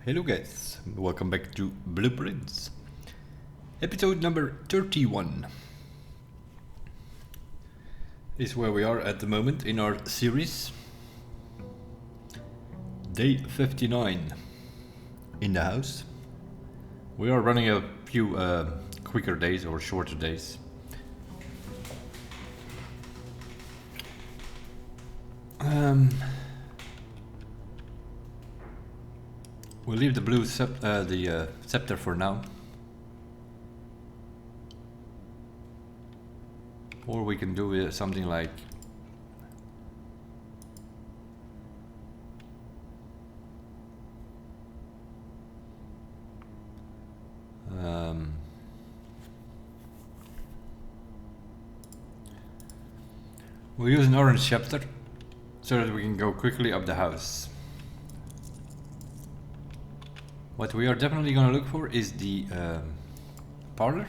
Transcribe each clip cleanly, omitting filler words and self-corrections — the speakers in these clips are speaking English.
Hello guys, welcome back to Blueprints. Episode number 31 is where we are at the moment in our series. Day 59 in the house. We are running a few quicker days or shorter days. We'll leave the blue scepter for now. Or we can do something like we'll use an orange scepter so that we can go quickly up the house. What we are definitely going to look for is the parlor.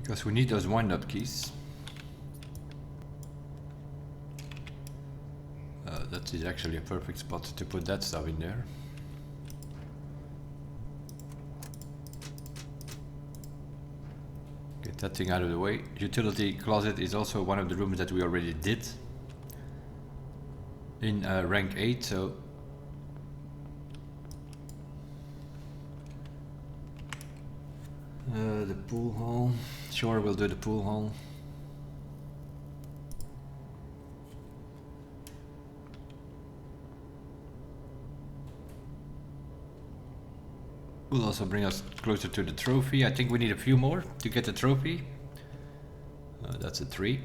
Because we need those wind-up keys. That is actually a perfect spot to put that stuff in there. Get that thing out of the way. Utility closet is also one of the rooms that we already did in rank 8, so the pool hall. Sure, we'll do the pool hall. Will also bring us closer to the trophy. I think we need a few more to get the trophy. That's a 3.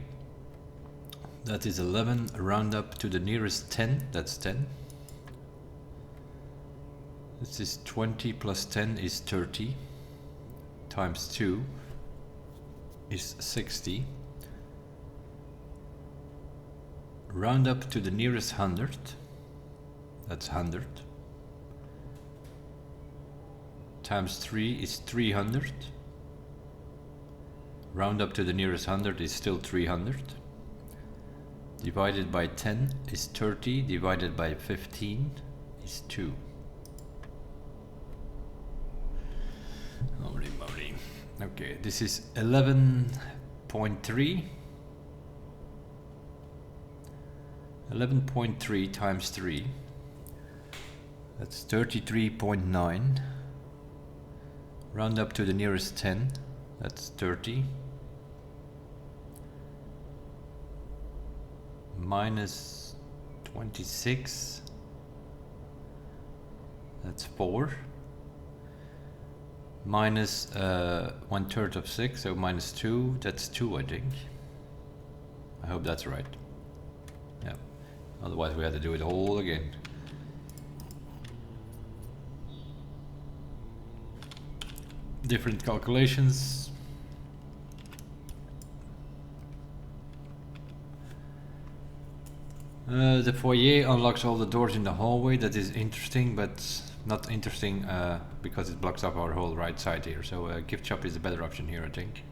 That is 11. Round up to the nearest 10. That's 10. This is 20 plus 10 is 30. Times 2 is 60. Round up to the nearest 100. That's 100. Times 3 is 300. Round up to the nearest 100 is still 300. Divided by 10 is 30. Divided by 15 is 2. Holy moly. Okay, this is 11.3. 11.3 times 3. That's 33.9. Round up to the nearest 10. That's 30. Minus 26. That's 4. Minus 1/3 of 6, so minus 2. That's 2, I think. I hope that's right. Yeah. Otherwise we have to do it all again. Different calculations. The foyer unlocks all the doors in the hallway. That is interesting, but not interesting because it blocks up our whole right side here. So gift shop is a better option here, I think.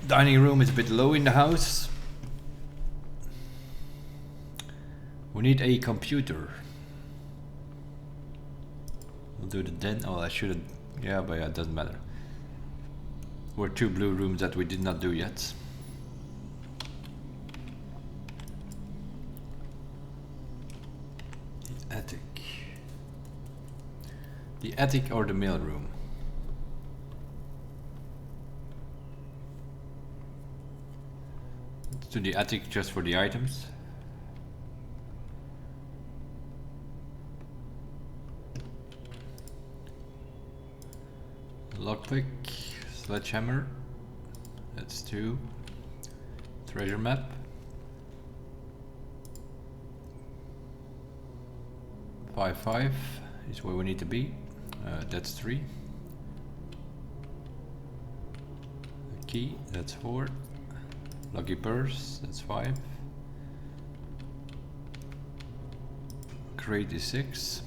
Dining room is a bit low in the house. We need a computer. We'll do the den. Oh, I should have. Yeah, but yeah, it doesn't matter. We're 2 blue rooms that we did not do yet. The attic. The attic or the mail room? Let's do the attic just for the items. Lockpick, sledgehammer, that's 2. Treasure map. 5 is where we need to be. That's 3. A key, that's 4. Lucky purse, that's 5. crate is 6.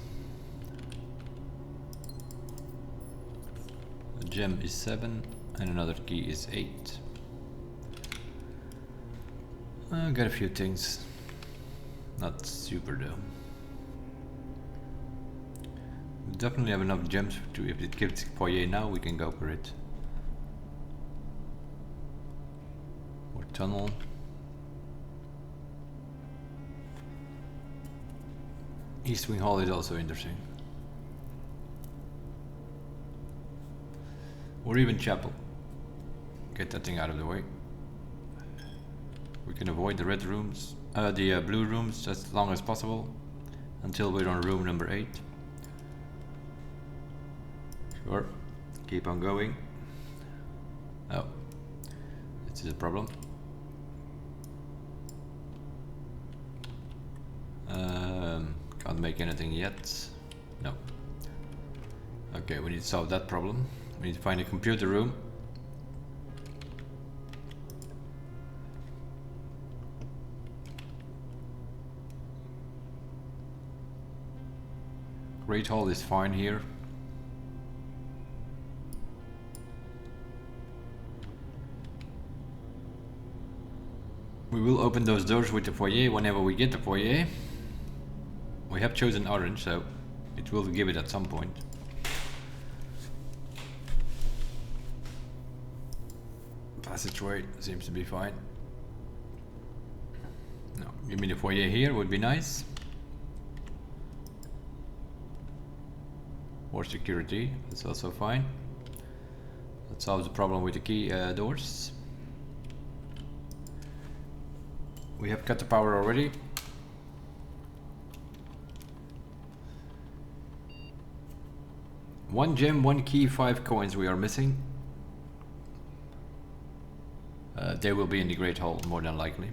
A gem is 7, and another key is 8. Got a few things. Not super though. We definitely have enough gems to, if it gives foyer now, we can go for it. Or tunnel. East Wing Hall is also interesting. Or even chapel. Get that thing out of the way. We can avoid the red rooms, the blue rooms as long as possible until we're on room number 8. Sure, keep on going. Oh, this is a problem. Can't make anything yet. No. Okay, we need to solve that problem. We need to find a computer room. Great Hall is fine here. We will open those doors with the foyer whenever we get the foyer. We have chosen orange, so it will give it at some point. Passageway seems to be fine. No, give me the foyer here would be nice. More security, that's also fine. That solves the problem with the key doors. We have cut the power already. One gem, 1 key, 5 coins we are missing. They will be in the Great Hall, more than likely.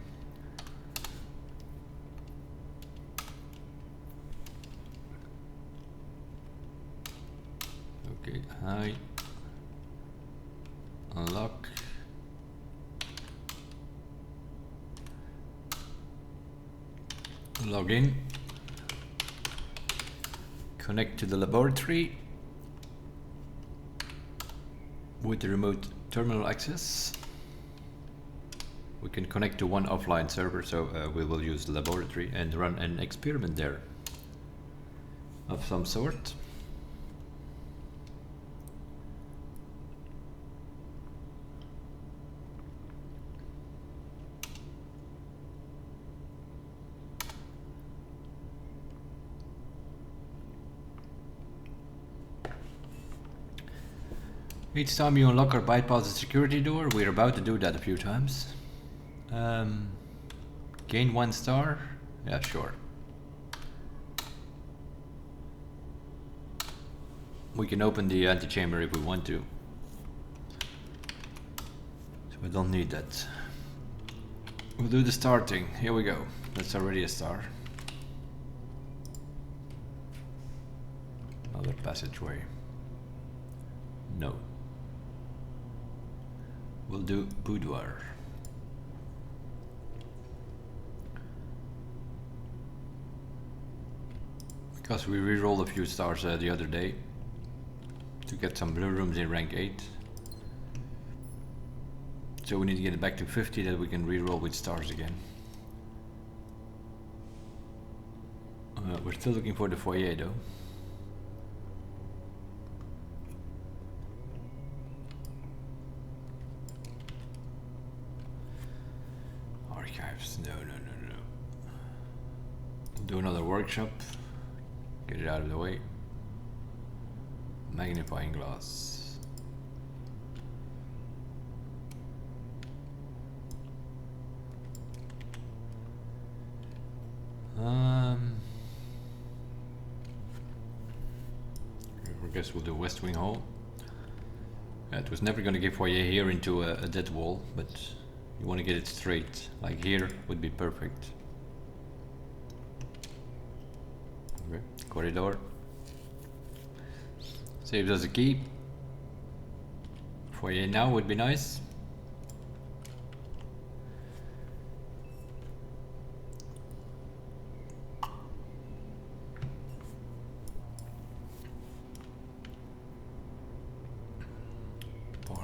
Okay, hi. Unlock. Log in. Connect to the laboratory with the remote terminal access. We can connect to one offline server, so we will use the laboratory and run an experiment there of some sort. Each time you unlock or bypass the security door, we're about to do that a few times. Gain 1 star? Yeah, sure. We can open the antechamber if we want to. So we don't need that. We'll do the starting. Here we go. That's already a star. Another passageway. No. We'll do boudoir. Because we re-rolled a few stars the other day to get some blue rooms in rank 8. So we need to get it back to 50 that we can re-roll with stars again. We're still looking for the foyer though. Archives, no. Do another workshop. Get it out of the way. Magnifying glass. I guess we'll do West Wing Hall. Yeah, it was never going to give foyer here into a dead wall, but you want to get it straight. Like here would be perfect. Okay, corridor. Saves us a key. Foyer now would be nice.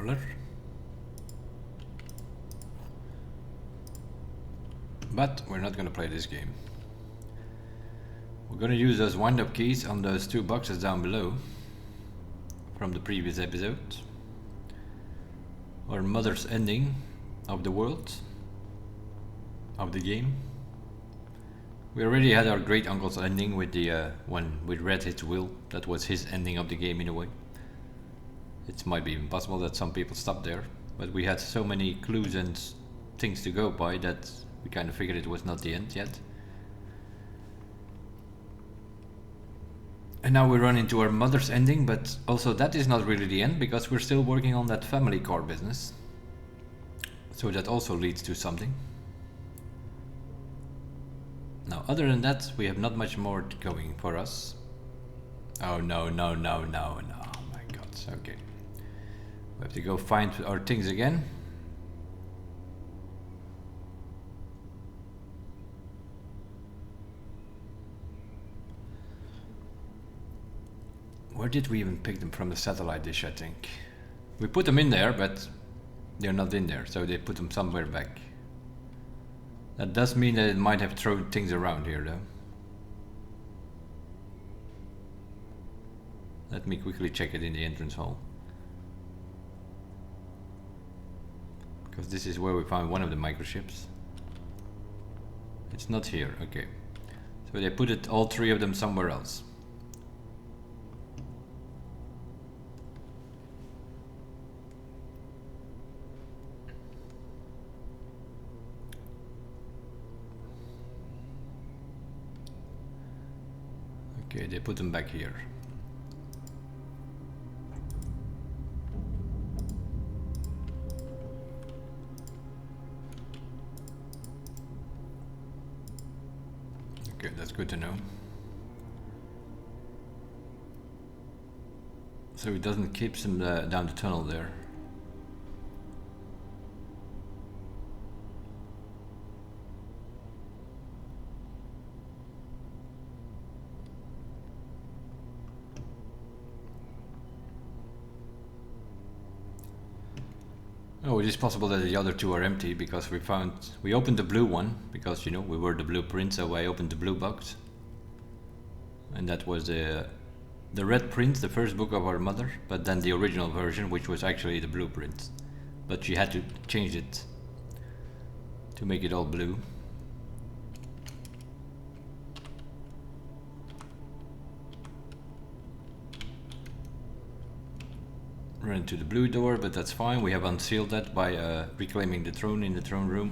controller. But we're not gonna play this game. We're gonna use those wind-up keys on those two boxes down below from the previous episode. Our mother's ending of the world, of the game. We already had our great uncle's ending with the when we read his will. That was his ending of the game in a way. It might be even possible that some people stopped there, but we had so many clues and things to go by that we kind of figured it was not the end yet. And now we run into our mother's ending, but also that is not really the end because we're still working on that family car business. So that also leads to something. Now, other than that, we have not much more going for us. Oh no, no, no, no, no. Oh my god, okay. We have to go find our things again. Where did we even pick them from? The satellite dish, I think. We put them in there, but they're not in there, so they put them somewhere back. That does mean that it might have thrown things around here, though. Let me quickly check it in the entrance hall. Because this is where we found one of the microchips. It's not here, okay. So they put it, all three of them, somewhere else. Okay, they put them back here. Okay, that's good to know. So it doesn't keep them down the tunnel there. Oh, it is possible that the other two are empty because we opened the blue one because, you know, we were the blueprint, so I opened the blue box. And that was the red print, the first book of our mother, but then the original version, which was actually the blueprint. But she had to change it to make it all blue. Run into the blue door, but that's fine. We have unsealed that by reclaiming the throne in the throne room.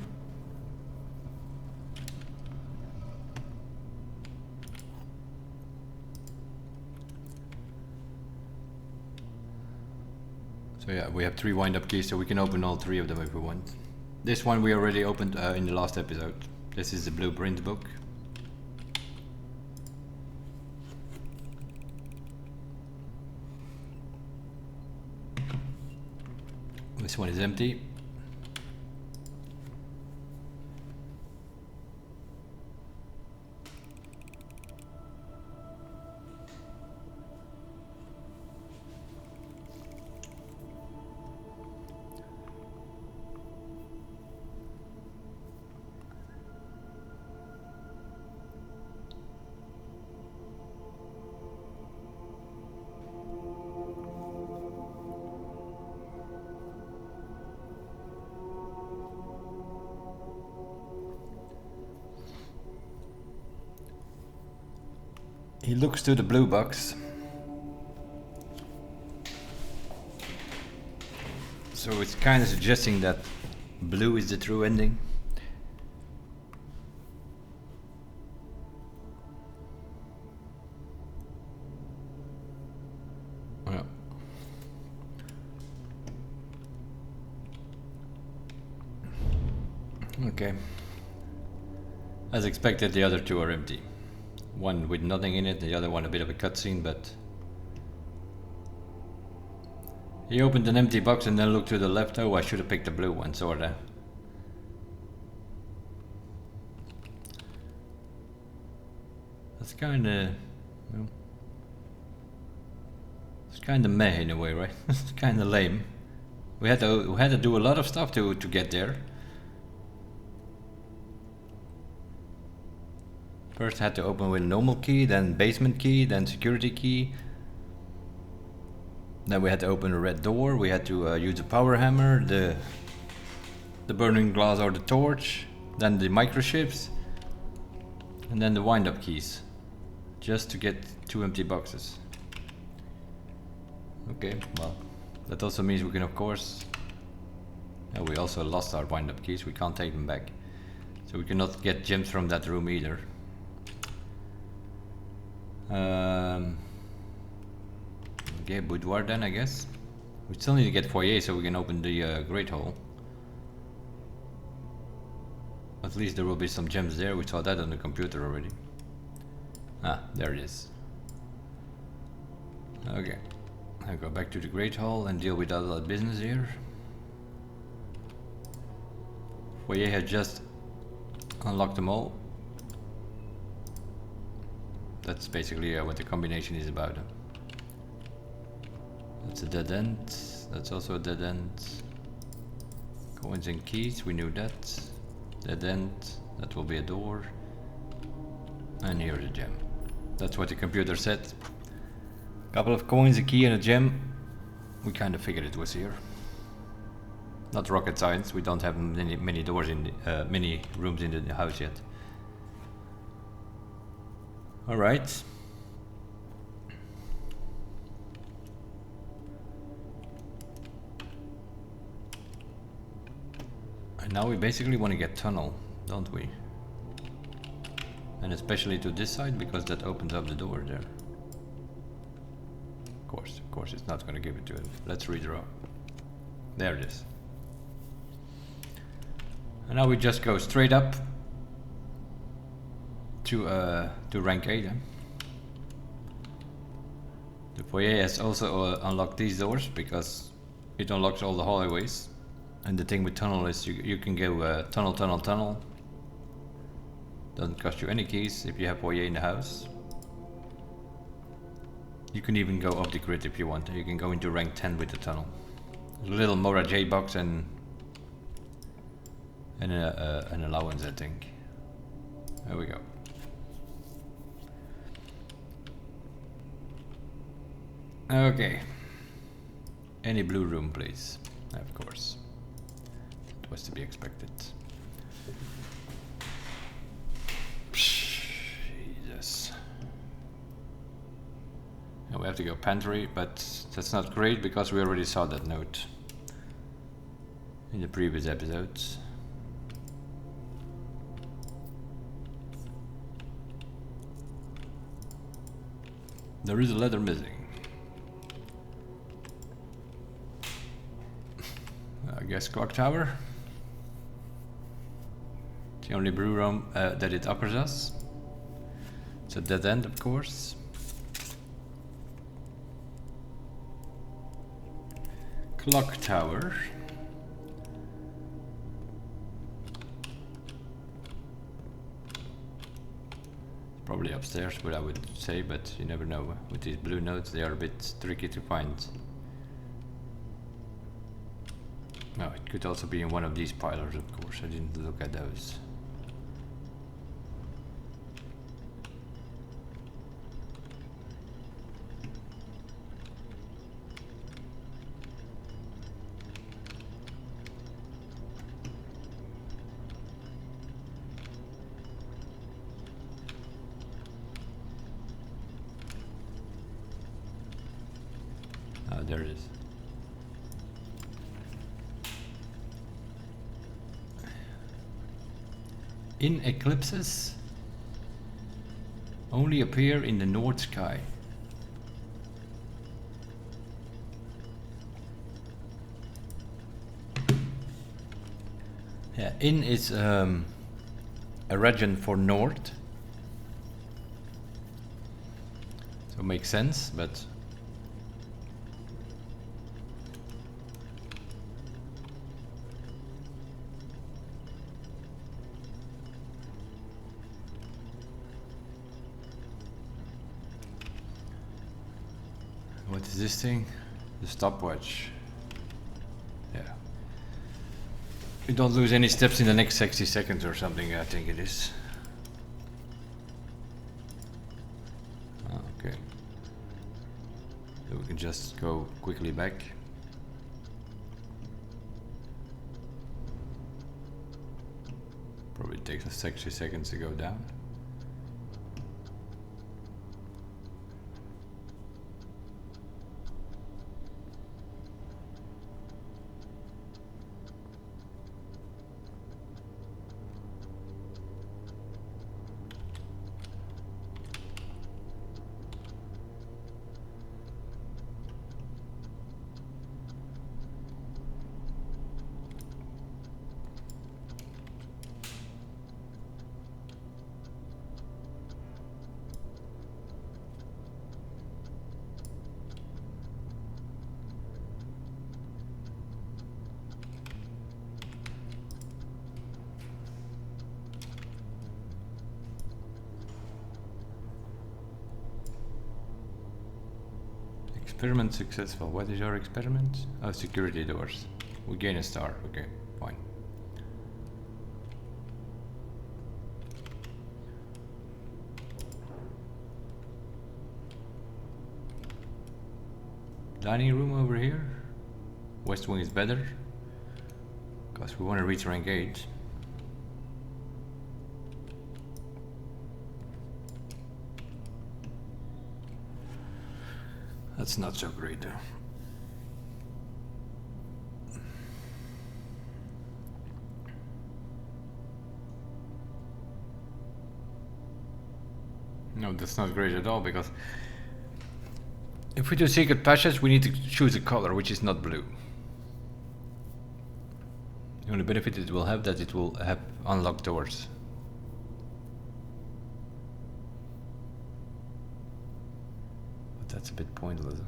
So yeah, we have 3 wind-up keys, so we can open all 3 of them if we want. This one we already opened in the last episode. This is the blueprint book. This one is empty. He looks to the blue box. So it's kind of suggesting that blue is the true ending. Well. Okay. As expected, the other 2 are empty. One with nothing in it, the other one a bit of a cutscene, but... He opened an empty box and then looked to the left. Oh, I should have picked the blue one, sorta. That's kinda... Well, it's kinda meh in a way, right? It's kinda lame. We had to do a lot of stuff to get there. First had to open with a normal key, then basement key, then security key. Then we had to open a red door. We had to use the power hammer, the burning glass or the torch, then the microchips, and then the wind-up keys, just to get 2 empty boxes. Okay, well, that also means we can, of course, we also lost our wind-up keys. We can't take them back, so we cannot get gems from that room either. Okay, boudoir then, I guess. We still need to get foyer so we can open the great hall. At least there will be some gems there. We saw that on the computer already. Ah, there it is. Okay, I'll go back to the great hall and deal with all that business here. Foyer has just unlocked them all. That's basically what the combination is about. That's a dead end. That's also a dead end. Coins and keys, we knew that. Dead end, that will be a door. And here's a gem. That's what the computer said. Couple of coins, a key and a gem. We kind of figured it was here. Not rocket science, we don't have many doors in the, many rooms in the house yet. Alright. And now we basically want to get tunnel, don't we? And especially to this side, because that opens up the door there. Of course it's not going to give it to it. Let's redraw. There it is. And now we just go straight up to rank 8. The foyer has also unlocked these doors because it unlocks all the hallways. And the thing with tunnel is you can go tunnel, tunnel, tunnel. Doesn't cost you any keys if you have foyer in the house. You can even go off the grid if you want. You can go into rank 10 with the tunnel. There's a little Mora J box and an allowance, I think. There we go. Okay. Any blue room, please. Of course. It was to be expected. Jesus. And we have to go pantry, but that's not great because we already saw that note in the previous episodes. There is a letter missing. I guess clock tower. It's the only brew room that it offers us. It's a dead end, of course. Clock tower. Probably upstairs, what I would say, but you never know. With these blue notes, they are a bit tricky to find. No, it could also be in one of these pilers, of course. I didn't look at those. Ah, there it is. In eclipses, only appear in the north sky. Yeah, in is a region for north, so it makes sense, but what is this thing? The stopwatch. You don't lose any steps in the next 60 seconds or something, I think it is. Okay. So we can just go quickly back. Probably takes us 60 seconds to go down. Experiment successful. What is your experiment? Oh, security doors. We gain a star. Okay, fine. Dining room over here. West wing is better. Because we want to reach rank 8. That's not so great though. No, that's not great at all, because if we do secret passage, we need to choose a color which is not blue. The only benefit it will have that it will have unlocked doors. But that's a bit pointless.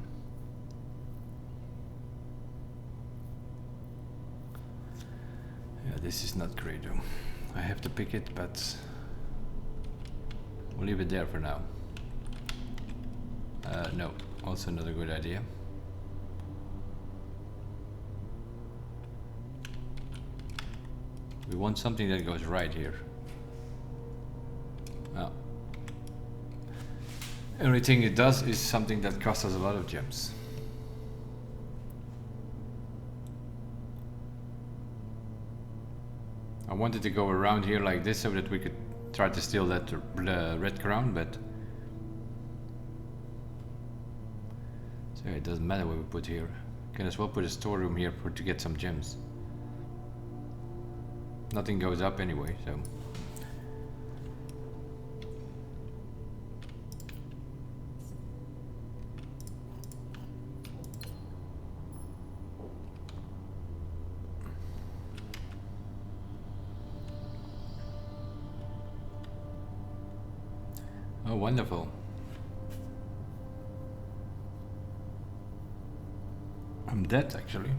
Yeah, this is not great though. I have to pick it, but we'll leave it there for now. No, also not a good idea. We want something that goes right here. Oh. Only thing it does is something that costs us a lot of gems. I wanted to go around here like this so that we could try to steal that red crown, but so it doesn't matter what we put here. Can as well put a storeroom here to get some gems. Nothing goes up anyway, so. Oh, wonderful. I'm dead, actually.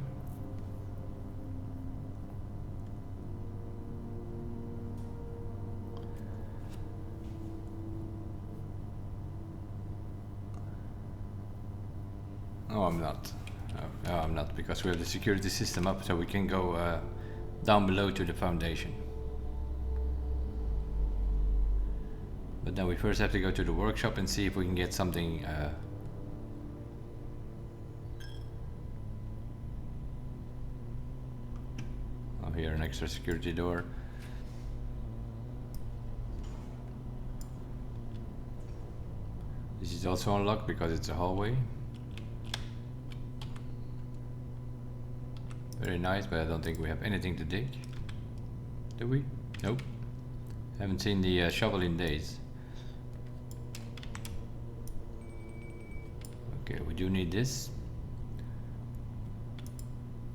No, I'm not. No, I'm not, because we have the security system up, so we can go down below to the foundation. But now we first have to go to the workshop and see if we can get something. Oh, here an extra security door. This is also unlocked because it's a hallway. Very nice, but I don't think we have anything to dig. Do we? Nope. Haven't seen the shovel in days. Okay, we do need this.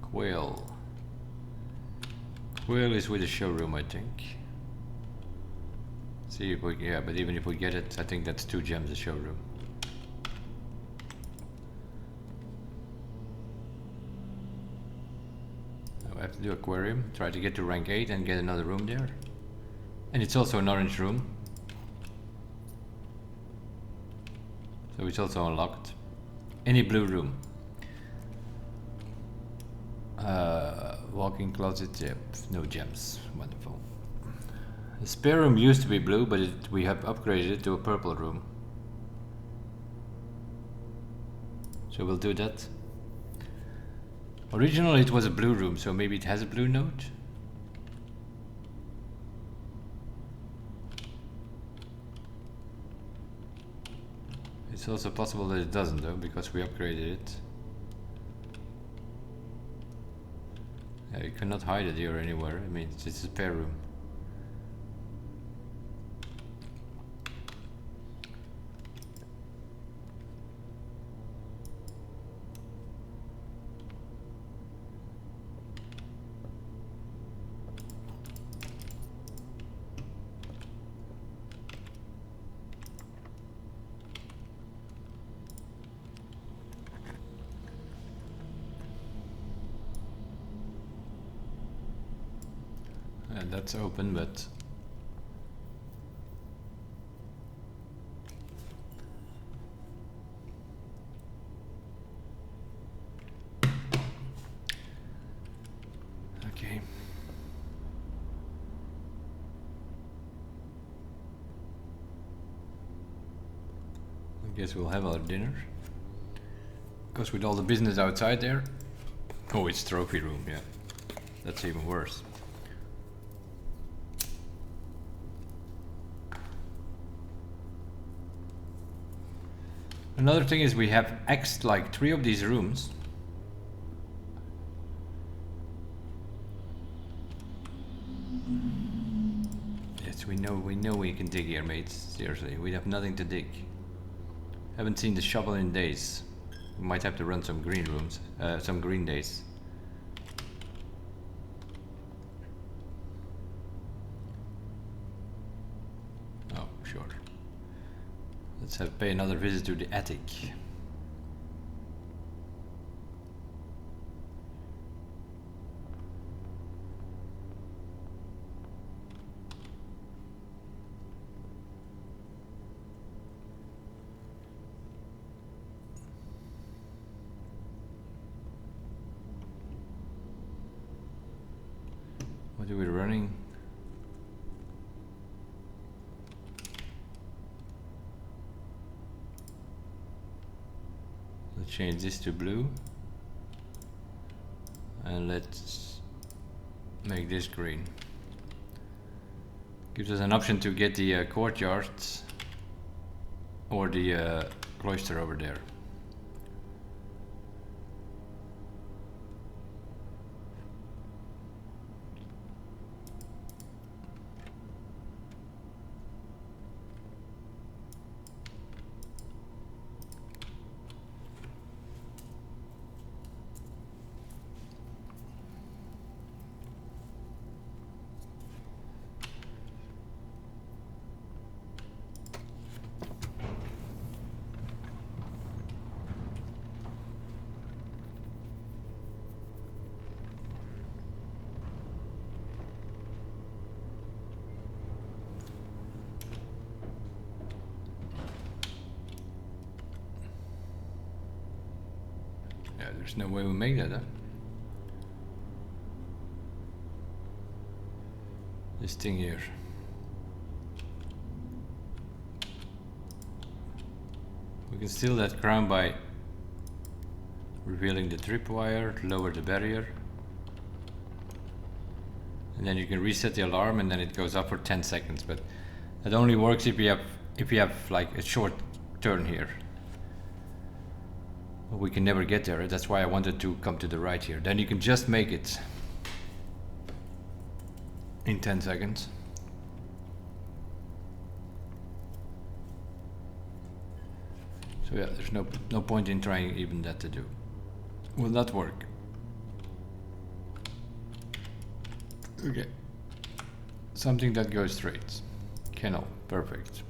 Quail. Quail is with the showroom, I think. See if we, yeah, but even if we get it, I think that's 2 gems a showroom. Now I have to do aquarium, try to get to rank 8 and get another room there. And it's also an orange room. So it's also unlocked. Any blue room. Walk-in closet, yep, no gems, wonderful. The spare room used to be blue, but we have upgraded it to a purple room. So we'll do that. Originally it was a blue room, so maybe it has a blue note? It's also possible that it doesn't though, because we upgraded it. Yeah, you cannot hide it here anywhere. I mean, it's a spare room. And that's open, but okay. I guess we'll have our dinner. Because with all the business outside there. Oh, it's trophy room, yeah. That's even worse. Another thing is we have X'd like 3 of these rooms. Yes, we know we can dig here, mates. Seriously, we have nothing to dig. Haven't seen the shovel in days. We might have to run some green rooms, some green days. Oh, sure. Let's pay another visit to the attic. What are we running? Let's change this to blue. And let's make this green. Gives us an option to get the courtyard or the cloister over there. Yeah, there's no way we make that, huh? This thing here. We can steal that crown by revealing the tripwire, lower the barrier. And then you can reset the alarm and then it goes up for 10 seconds, but that only works if you have like a short turn here. We can never get there. That's why I wanted to come to the right here. Then you can just make it in 10 seconds. So yeah, there's no point in trying even that to do. Will not work. Okay. Something that goes straight. Kennel. Perfect.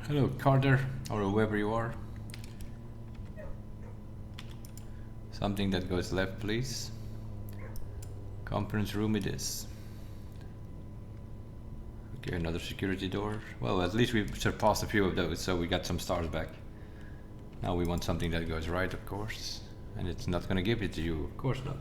Hello, Carter, or whoever you are. Something that goes left, please. Conference room it is. Okay, another security door. Well, at least we've surpassed a few of those, so we got some stars back. Now we want something that goes right, of course, and it's not going to give it to you, of course not.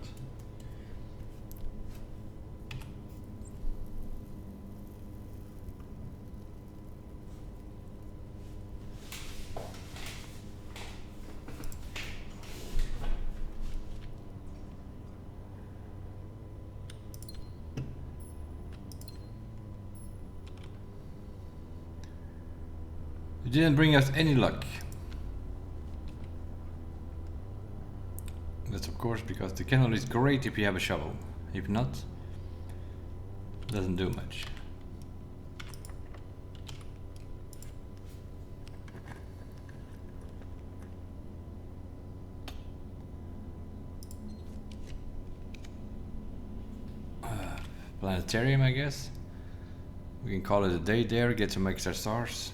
It didn't bring us any luck. That's of course because the cannon is great if you have a shovel. If not, it doesn't do much. Planetarium, I guess. We can call it a day there, get some extra stars.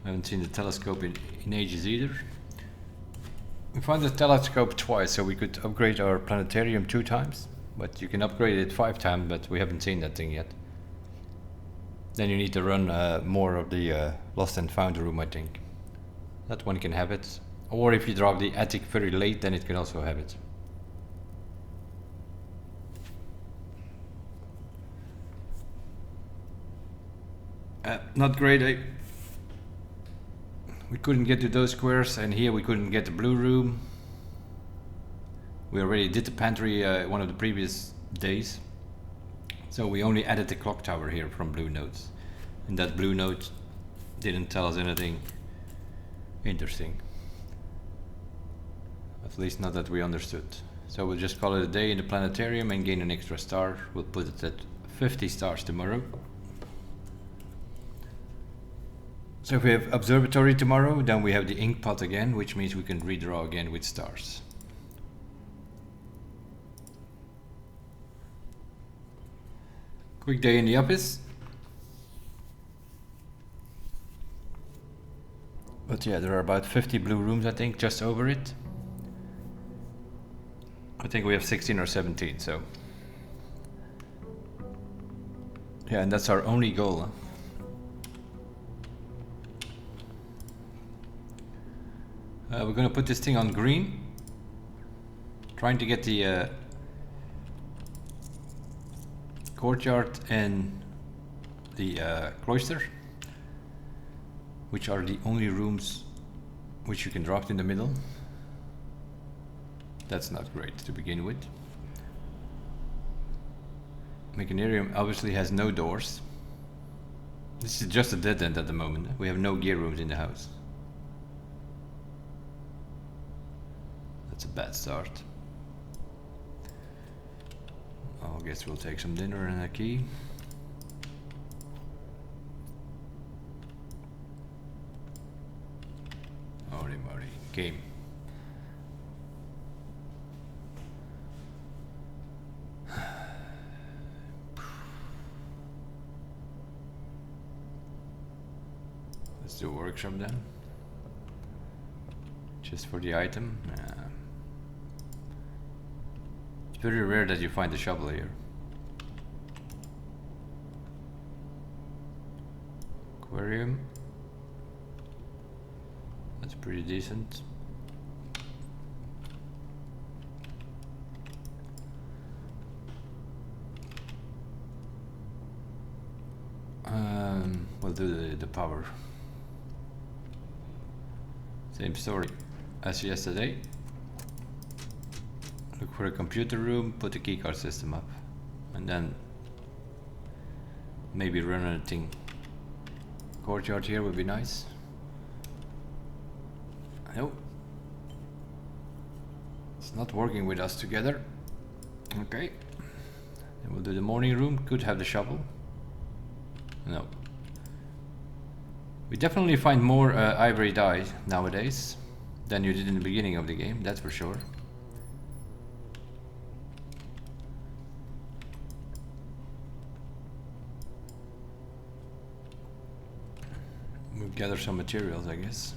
I haven't seen the telescope in ages either. We found the telescope twice, so we could upgrade our planetarium 2 times. But you can upgrade it 5 times, but we haven't seen that thing yet. Then you need to run more of the lost and found room, I think. That one can have it. Or if you drop the attic very late, then it can also have it. Not great, eh? We couldn't get to those squares, and here we couldn't get the blue room. We already did the pantry one of the previous days. So we only added the clock tower here from blue notes. And that blue note didn't tell us anything interesting. At least not that we understood. So we'll just call it a day in the planetarium and gain an extra star. We'll put it at 50 stars tomorrow. So if we have observatory tomorrow, then we have the ink pot again, which means we can redraw again with stars. Quick day in the office. But yeah, there are about 50 blue rooms, I think, just over it. I think we have 16 or 17, so. Yeah, and that's our only goal. Huh? We're gonna put this thing on green. Trying to get the courtyard and the cloister, which are the only rooms which you can drop in the middle. That's not great to begin with. Mechanarium obviously has no doors. This is just a dead end at the moment. We have no gear rooms in the house. That's a bad start. I guess we'll take some dinner and a key. Holy moly, game. Let's do a workshop then. Just for the item. It's very rare that you find a shovel here. Aquarium. That's pretty decent. We'll do the power. Same story as yesterday. Look for a computer room, put the keycard system up, and then maybe run a thing. Courtyard here would be nice. Nope. It's not working with us together. Okay. Then we'll do the morning room. Could have the shovel. No. We definitely find more ivory dye nowadays than you did in the beginning of the game, that's for sure. We'll gather some materials, I guess.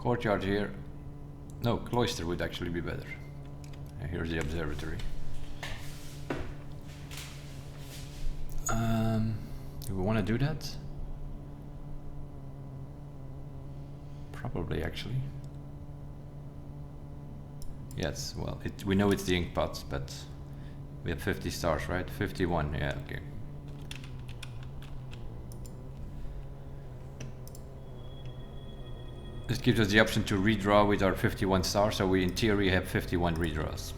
Courtyard here. No, cloister would actually be better. And here's the observatory. Do we want to do that? Probably, actually. Yes, well, we know it's the ink pots, but we have 50 stars, right? 51, yeah, okay. This gives us the option to redraw with our 51 stars, so we in theory have 51 redraws.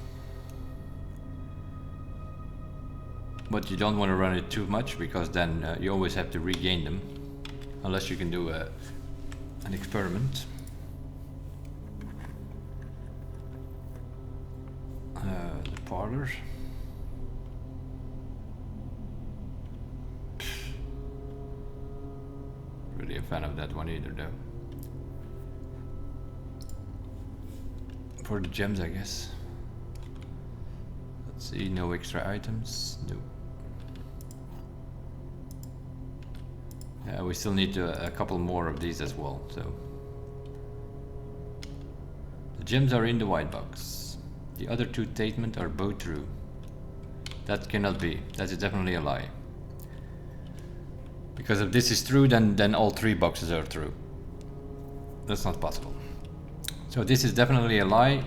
But you don't want to run it too much, because then you always have to regain them, unless you can do an experiment. The parlor. Really a fan of that one either, though. For the gems, I guess. Let's see, no extra items. No. Yeah, we still need a couple more of these as well, so. The gems are in the white box. The other two statements are both true. That cannot be. That is definitely a lie. Because if this is true, then all three boxes are true. That's not possible. So this is definitely a lie,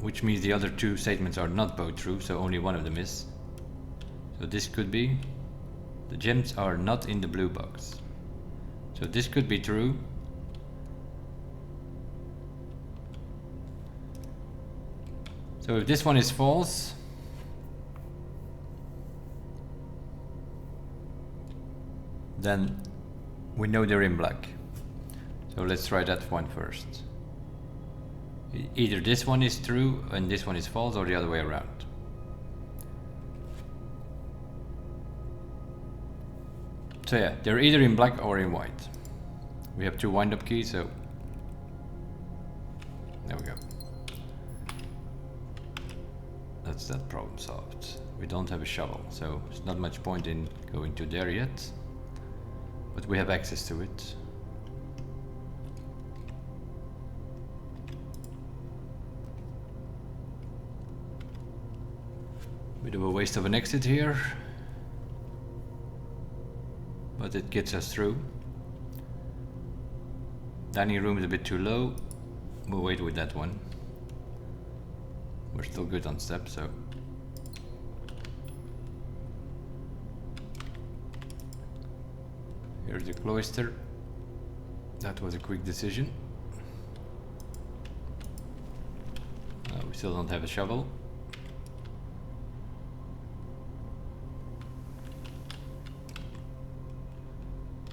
which means the other two statements are not both true, so only one of them is. So this could be, the gems are not in the blue box. So this could be true. So if this one is false, then we know they're in black. So let's try that one first. Either this one is true and this one is false, or the other way around. So yeah, they're either in black or in white. We have two wind-up keys, so there we go. That's that problem solved. We don't have a shovel, so there's not much point in going to there yet, but we have access to it. Bit of a waste of an exit here, but it gets us through. Dining room is a bit too low. We'll wait with that one. We're still good on steps, so. Here's the cloister. That was a quick decision. We still don't have a shovel.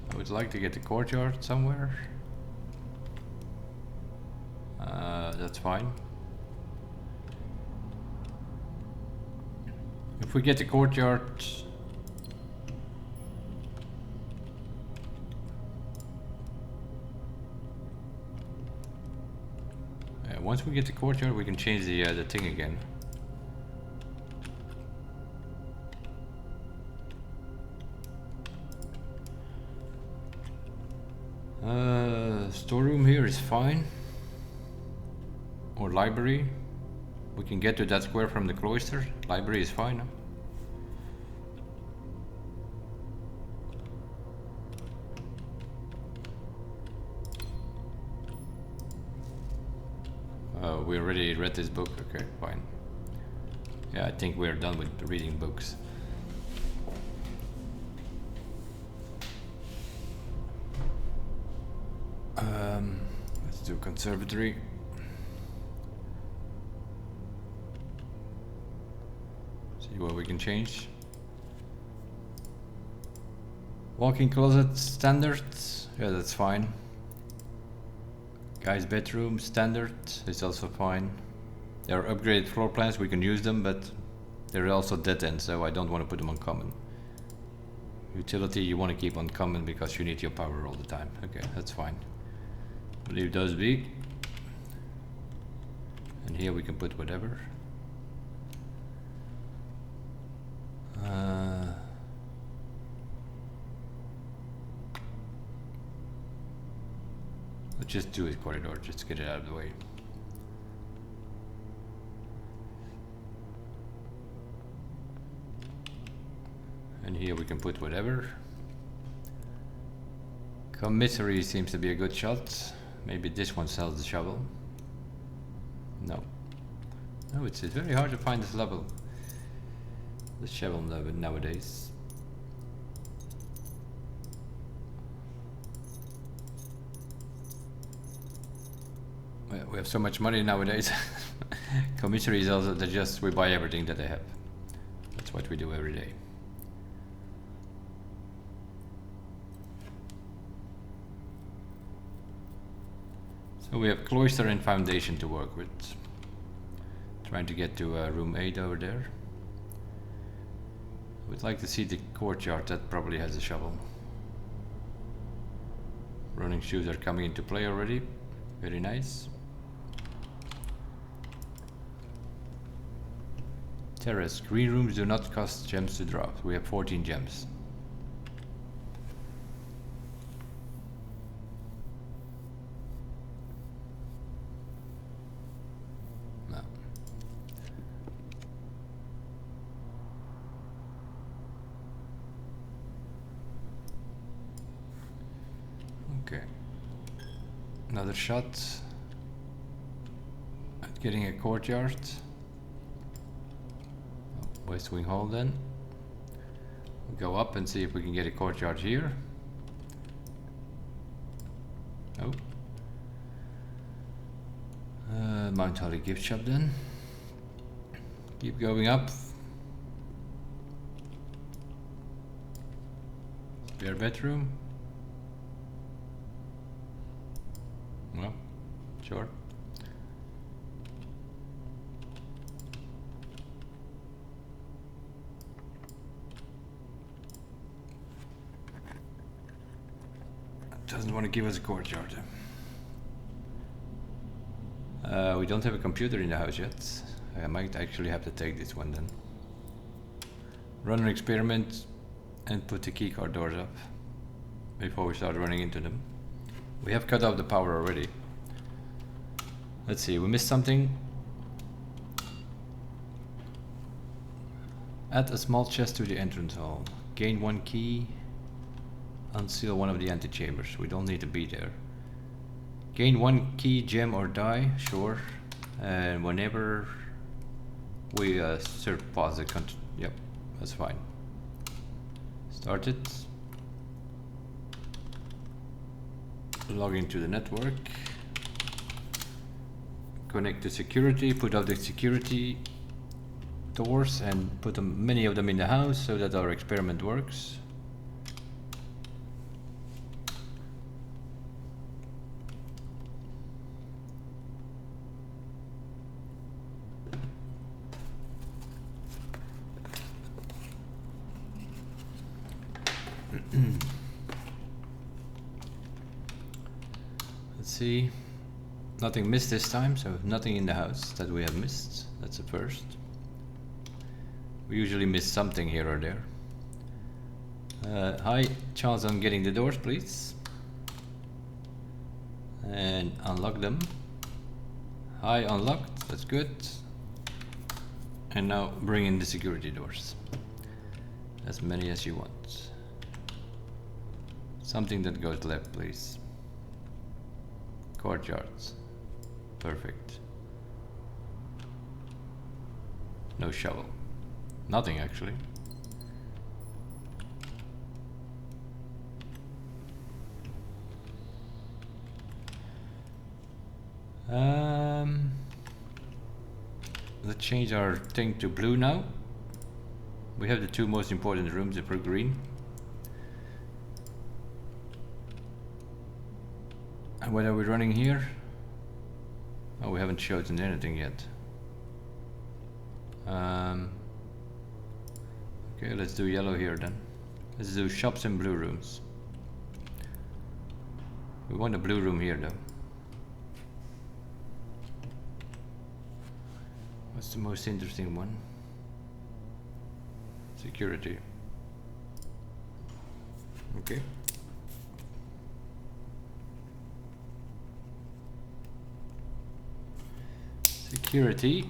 I would like to get the courtyard somewhere. That's fine. If we get the courtyard, once we get the courtyard, we can change the thing again. Storeroom here is fine. Or library. We can get to that square from the cloister. Library is fine. We already read this book. Okay, fine. Yeah, I think we're done with reading books. Let's do conservatory. See what we can change. Walk-in closet standard. Yeah, that's fine. Guy's bedroom standard is also fine. There are upgraded floor plans, we can use them, but they're also dead end, so I don't want to put them on common. Utility you want to keep on common because you need your power all the time. Okay, that's fine. Leave those be. And here we can put whatever. just do a corridor, just to get it out of the way. And here we can put whatever. Commissary seems to be a good shot. Maybe this one sells the shovel. No. No, it's very hard to find this level. The shovel nowadays. We have so much money nowadays. Commissary is also we buy everything that they have. That's what we do every day. So we have cloister and foundation to work with. Trying to get to room 8 over there. We'd like to see the courtyard, that probably has a shovel. Running shoes are coming into play already. Very nice. Terrace. Green rooms do not cost gems to drop. We have 14 gems. No. Okay. Another shot at getting a courtyard. West wing hall then. We'll go up and see if we can get a courtyard here. Oh. Mount Holly gift shop then. Keep going up. Spare bedroom. Well, sure. Doesn't want to give us a courtyard. We don't have a computer in the house yet. I might actually have to take this one then. Run an experiment and put the keycard doors up before we start running into them. We have cut off the power already. Let's see, we missed something. Add a small chest to the entrance hall. Gain 1 key. Unseal one of the antechambers. We don't need to be there. Gain 1 key, gem or die. Sure. And whenever we surpass the yep, that's fine. Start it. Log into the network. Connect to security. Put out the security doors and put many of them in the house so that our experiment works. Let's see. Nothing missed this time, so nothing in the house that we have missed. That's the first. We usually miss something here or there. Hi, chance on getting the doors, please. And unlock them. Hi, unlocked. That's good. And now bring in the security doors. As many as you want. Something that goes left, please. Courtyards. Perfect. No shovel. Nothing actually. Let's change our thing to blue now. We have the 2 most important rooms that were green. And what are we running here? Oh, we haven't chosen anything yet. Okay, let's do yellow here then. Let's do shops and blue rooms. We want a blue room here though. What's the most interesting one? Security. Okay. Security.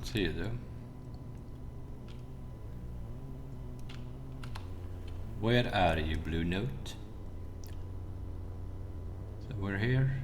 See it though. Where are you, Blue Note? So we're here.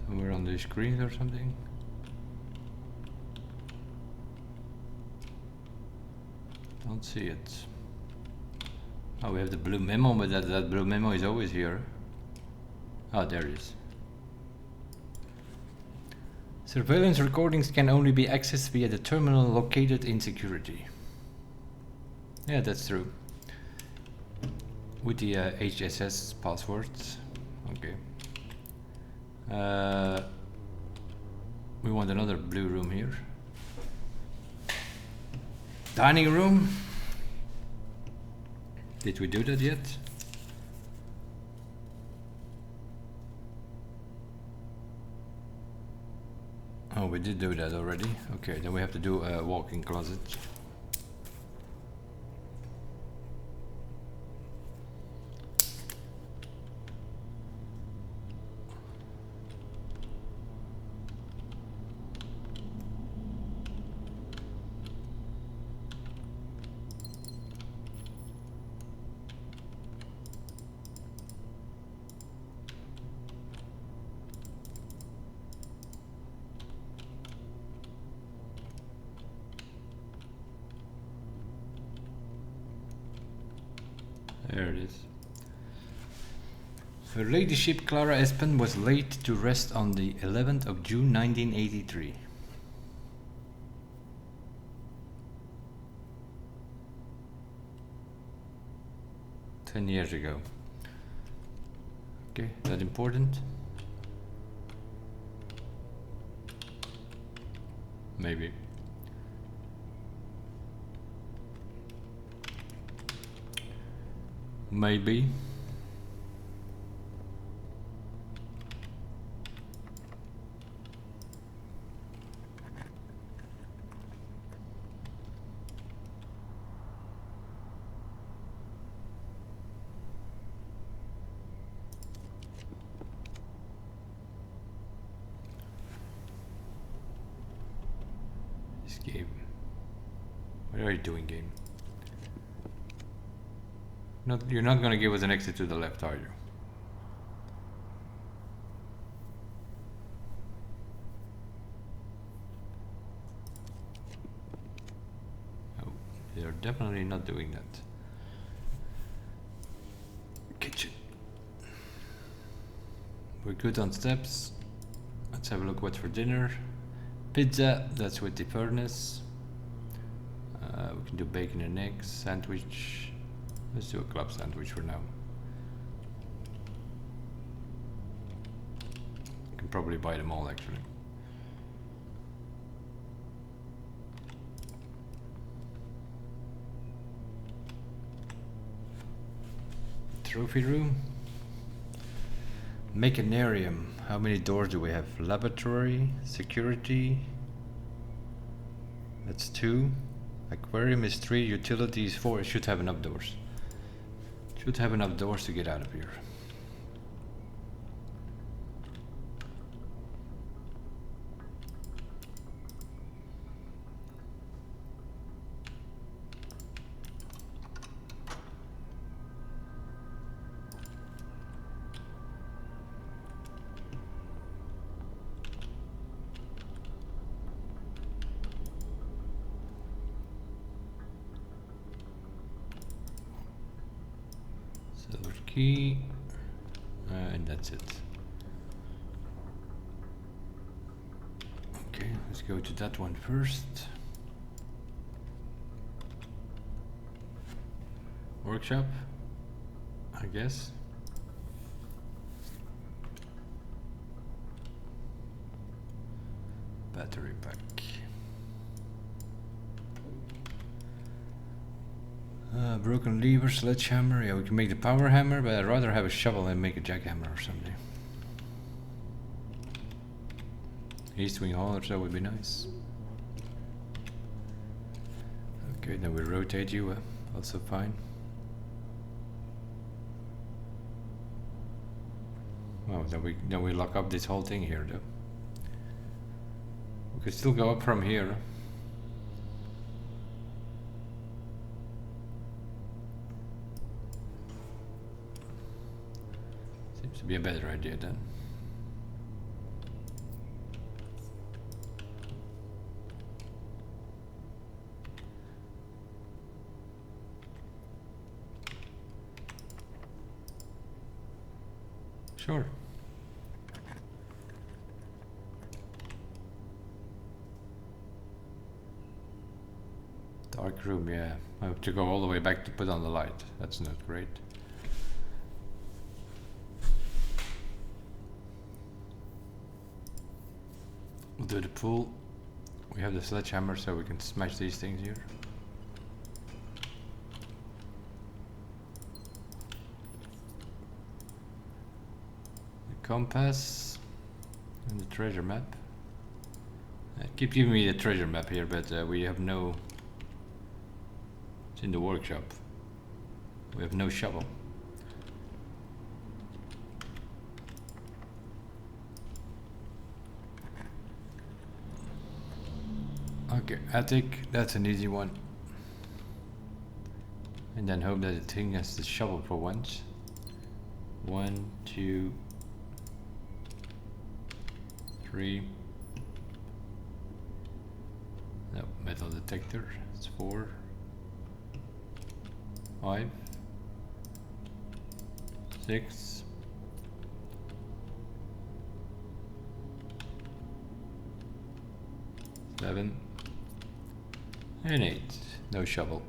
Somewhere on the screen or something. Don't see it. Oh, we have the blue memo, but that blue memo is always here. Oh, there it is. Surveillance recordings can only be accessed via the terminal located in security. Yeah, that's true. With the HSS passwords. Okay. We want another blue room here. Dining room. Did we do that yet? Oh, we did do that already. Okay, then we have to do a walk-in closet. There it is. Her ladyship Clara Espen was laid to rest on the 11th of June 1983. Ten years ago. Okay, that important? Maybe. Maybe. This game. What are you doing, game? You're not going to give us an exit to the left, are you? Oh, they're definitely not doing that. Kitchen. We're good on steps. Let's have a look what's for dinner. Pizza, that's with the furnace. We can do bacon and eggs, sandwich. Let's do a club sandwich for now. You can probably buy them all actually. Trophy room. Mechanarium. How many doors do we have? Laboratory, security. That's 2. Aquarium is 3, utilities 4. It should have enough doors. Should have enough doors to get out of here. Silver key, and that's it. Okay, let's go to that one first. Workshop, I guess. Battery pack. Broken lever, sledgehammer. Yeah, we can make the power hammer, but I'd rather have a shovel and make a jackhammer or something. East wing haulers, that would be nice. Okay, then we rotate you, also fine. Well, then we lock up this whole thing here, though. We could still go up from here. Seems to be a better idea then. Sure. Dark room, yeah. I have to go all the way back to put on the light. That's not great. We'll do the pool. We have the sledgehammer, so we can smash these things here. The compass and the treasure map. Keep giving me the treasure map here, but we have no... It's in the workshop. We have no shovel. Okay, attic, that's an easy one. And then hope that the thing has the shovel for once. 1, 2, 3. No, metal detector, it's 4. 5, 6, 7, and 8. No shovel.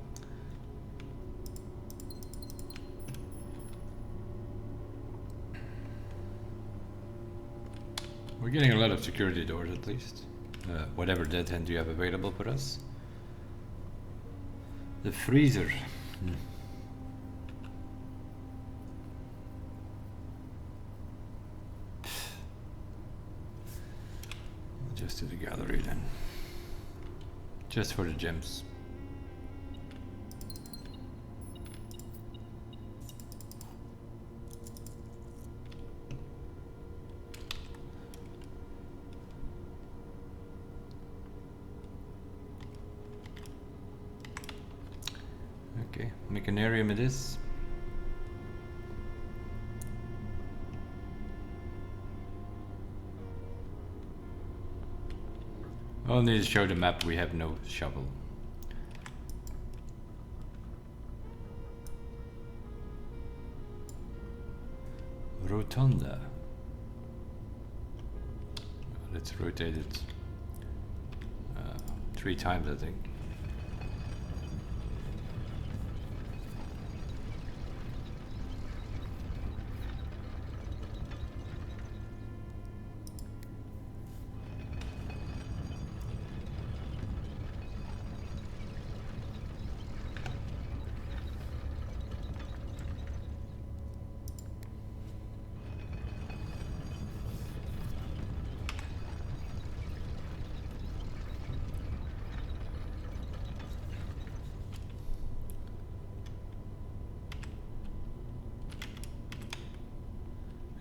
We're getting a lot of security doors at least. Whatever dead end you have available for us. The freezer. Just to the gallery then. Just for the gems. Okay, mechanarium it is. I'll need to show the map, we have no shovel. Rotunda. Let's rotate it 3 times, I think.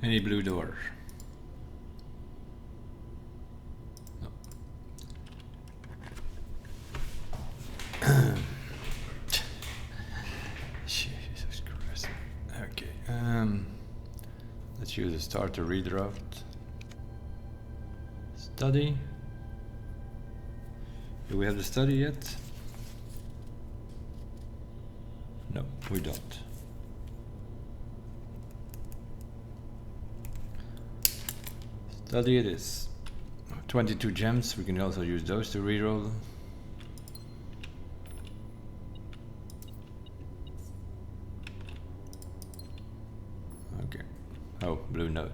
Any blue door? No. Jesus Christ. Okay. Let's use a starter redraft. Study. Do we have the study yet? No, we don't. Study it is. 22 gems, we can also use those to reroll. Okay. Oh, blue note.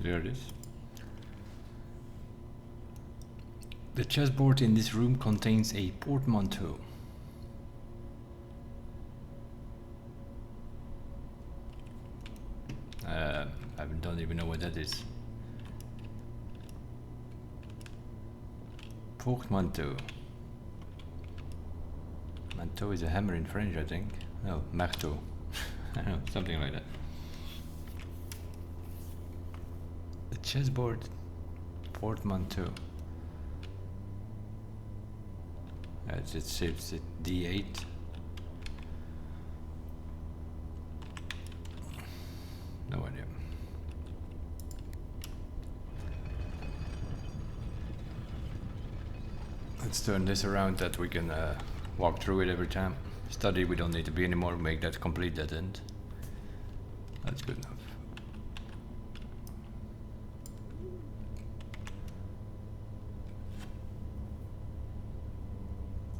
There it is. The chessboard in this room contains a portmanteau. I don't even know what that is. Portmanteau. Manteau is a hammer in French, I think. No, marteau. I don't know, something like that. The chessboard portmanteau. It saves it D8. No idea. Let's turn this around that we can walk through it every time. Study, we don't need to be anymore. Make that complete that end. That's good enough.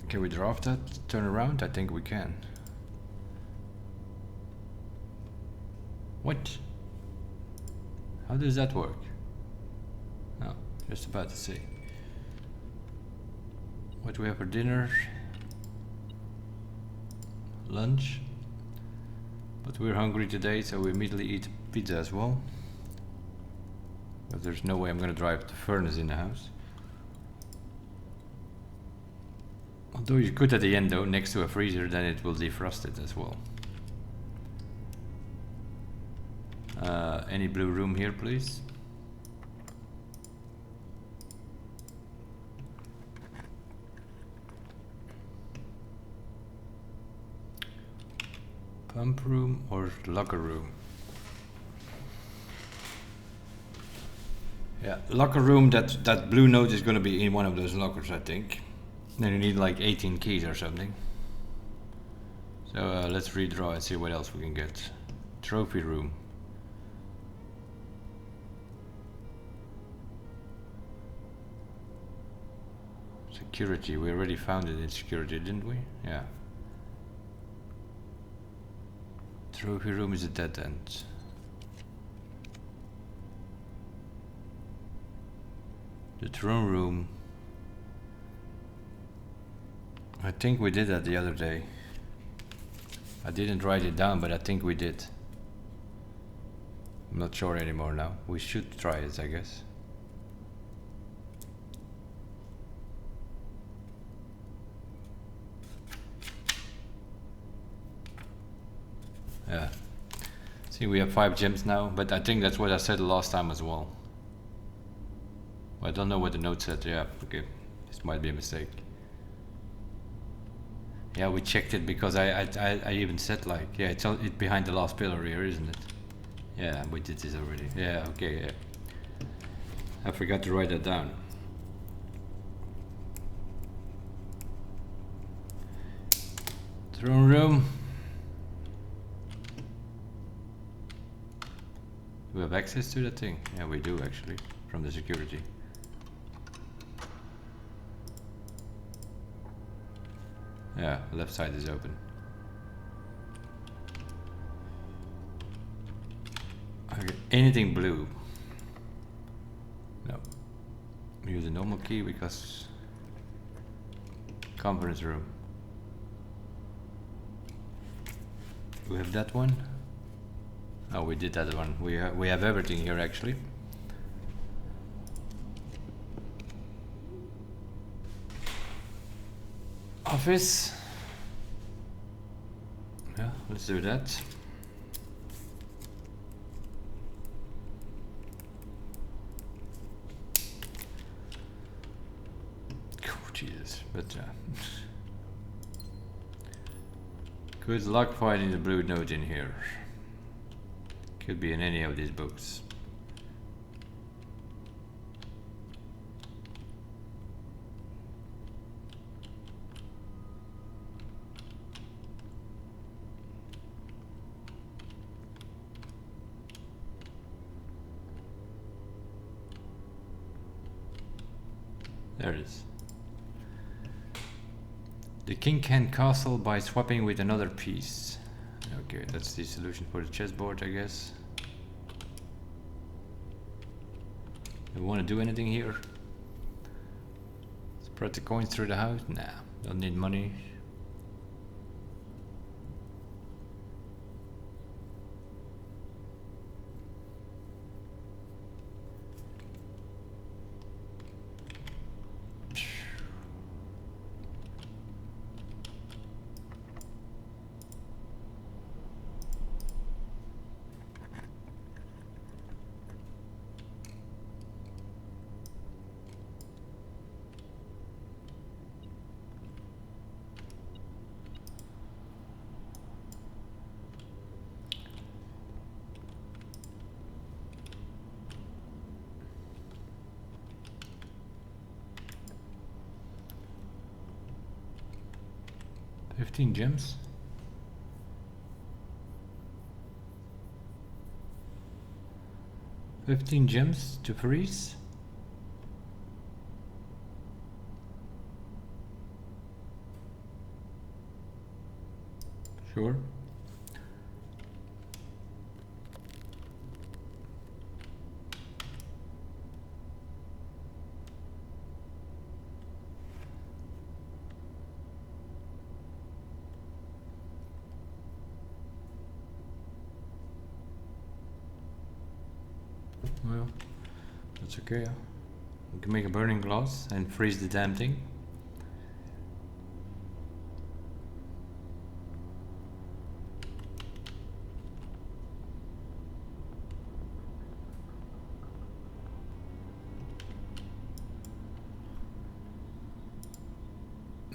Can we draft that? Turn around? I think we can. What? How does that work? Oh, just about to see. What do we have for dinner? Lunch. But we're hungry today, so we immediately eat pizza as well. But there's no way I'm gonna drive the furnace in the house. Although you could at the end though, next to a freezer, then it will defrost it as well. Any blue room here, please? Pump room or locker room? Yeah, locker room, that blue note is going to be in one of those lockers, I think. Then you need like 18 keys or something. So let's redraw and see what else we can get. Trophy room. Security, we already found it in security, didn't we? Yeah. Trophy room is a dead end. The throne room. I think we did that the other day. I didn't write it down, but I think we did. I'm not sure anymore now. We should try it, I guess. Yeah. See, we have 5 gems now, but I think that's what I said last time as well. I don't know what the note said. Yeah, okay. This might be a mistake. Yeah, we checked it because I even said like, yeah, it's behind the last pillar here, isn't it? Yeah, we did this already. Yeah, okay, yeah. I forgot to write that down. Throne room. Do we have access to that thing? Yeah, we do actually, from the security. Yeah, the left side is open. Okay, anything blue? No. Use a normal key because conference room. We have that one. Oh, we did that one. We have everything here actually. Office. Yeah, let's do that. Oh, Jesus, but good luck finding the blue note in here. Could be in any of these books. There it is. The king can castle by swapping with another piece. Okay, that's the solution for the chessboard, I guess. Do we want to do anything here? Spread the coins through the house? Nah, don't need money. $15 gems. $15 gems to freeze. Sure. Well, that's okay. Yeah. We can make a burning glass and freeze the damn thing.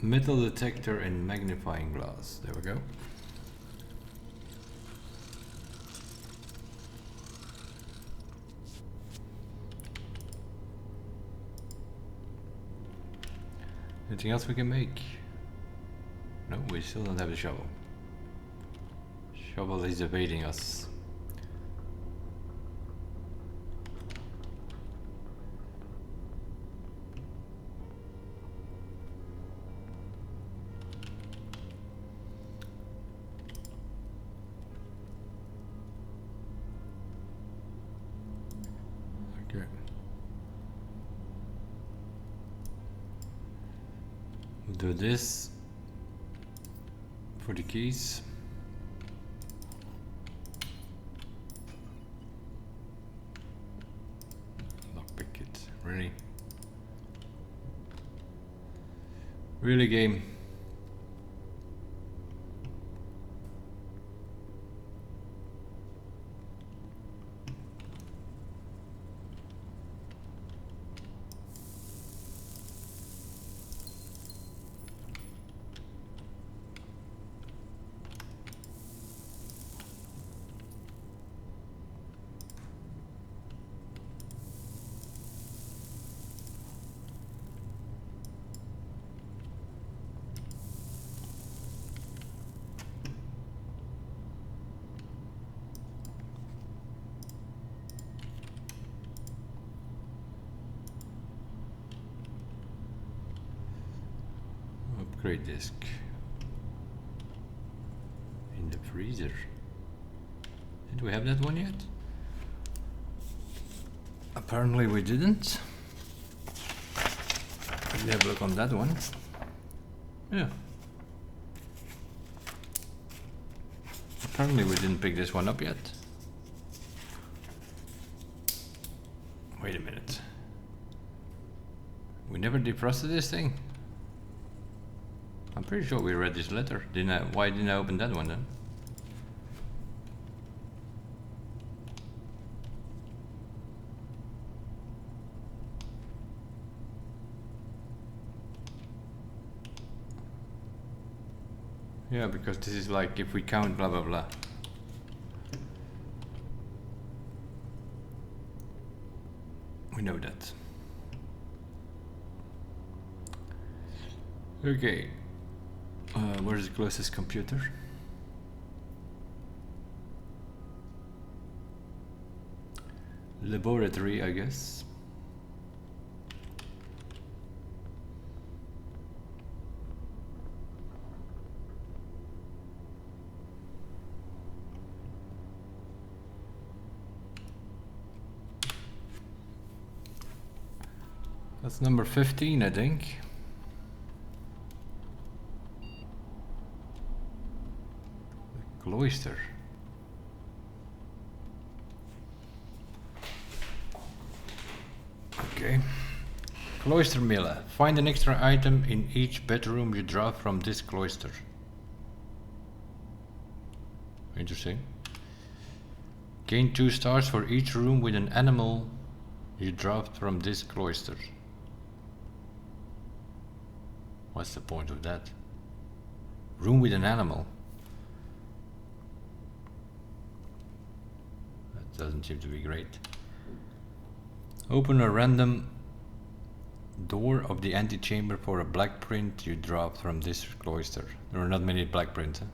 Metal detector and magnifying glass. There we go. Anything else we can make? No, we still don't have a shovel. Shovel is evading us. Okay. We'll do this for the keys. Lockpick it. Really? Really, game? Upgrade disk. In the freezer. Did we have that one yet? Apparently we didn't. Let me have a look on that one. Yeah. Apparently we didn't pick this one up yet. Wait a minute. We never defrosted this thing? I'm pretty sure we read this letter. Why didn't I open that one then? Yeah, because this is like if we count blah blah blah. We know that. Okay. Where's the closest computer? Laboratory, I guess. That's number 15, I think. Cloister. Okay. Cloister Miller. Find an extra item in each bedroom you draw from this cloister. Interesting. Gain 2 stars for each room with an animal you dropped from this cloister. What's the point of that? Room with an animal? That doesn't seem to be great. Open a random door of the antechamber for a black print you dropped from this cloister. There are not many black prints. Huh?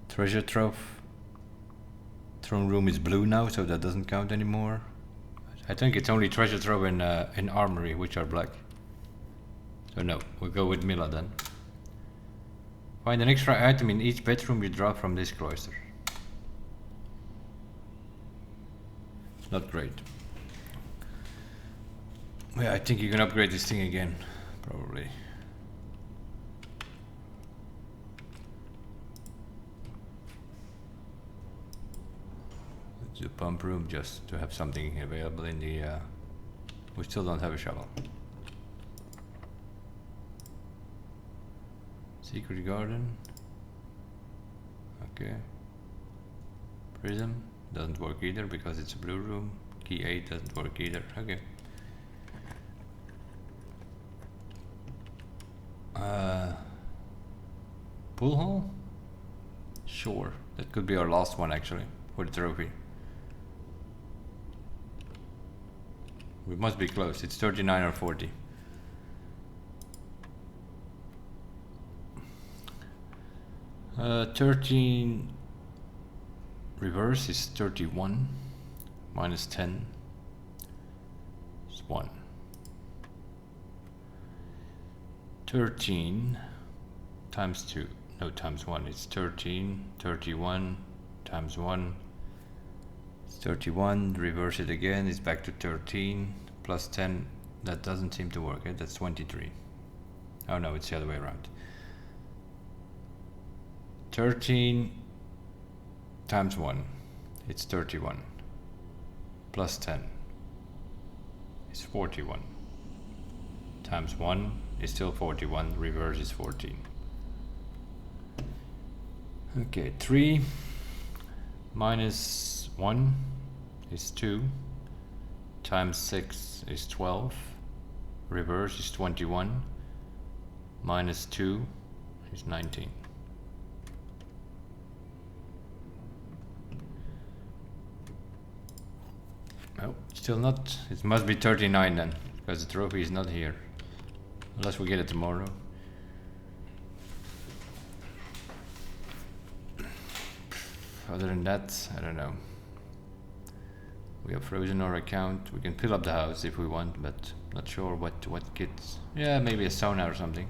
Treasure trove. Throne room is blue now, so that doesn't count anymore. I think it's only treasure trove and armory which are black. So no, we'll go with Mila then. Find an extra item in each bedroom you drop from this cloister. Not great. Yeah, I think you can upgrade this thing again, probably. Let's do pump room just to have something available in the... we still don't have a shovel. Secret garden. Okay. Prism doesn't work either because it's a blue room. Key 8 doesn't work either. Okay. Pool hall? Sure. That could be our last one actually for the trophy. We must be close. It's 39 or 40. Uh, 13 reverse is 31 minus 10 is 1. 13 times 2, no, times 1, it's 13, 31 times 1, it's 31, reverse it again, it's back to 13, plus 10, that doesn't seem to work, that's 23. Oh no, it's the other way around. 13 times 1, it's 31, plus 10 is 41, times 1 is still 41, reverse is 14. Okay, 3 minus 1 is 2, times 6 is 12, reverse is 21, minus 2 is 19. Oh, still not. It must be 39 then, because the trophy is not here. Unless we get it tomorrow. Other than that, I don't know. We have frozen our account. We can fill up the house if we want, but not sure what kits. Yeah, maybe a sauna or something.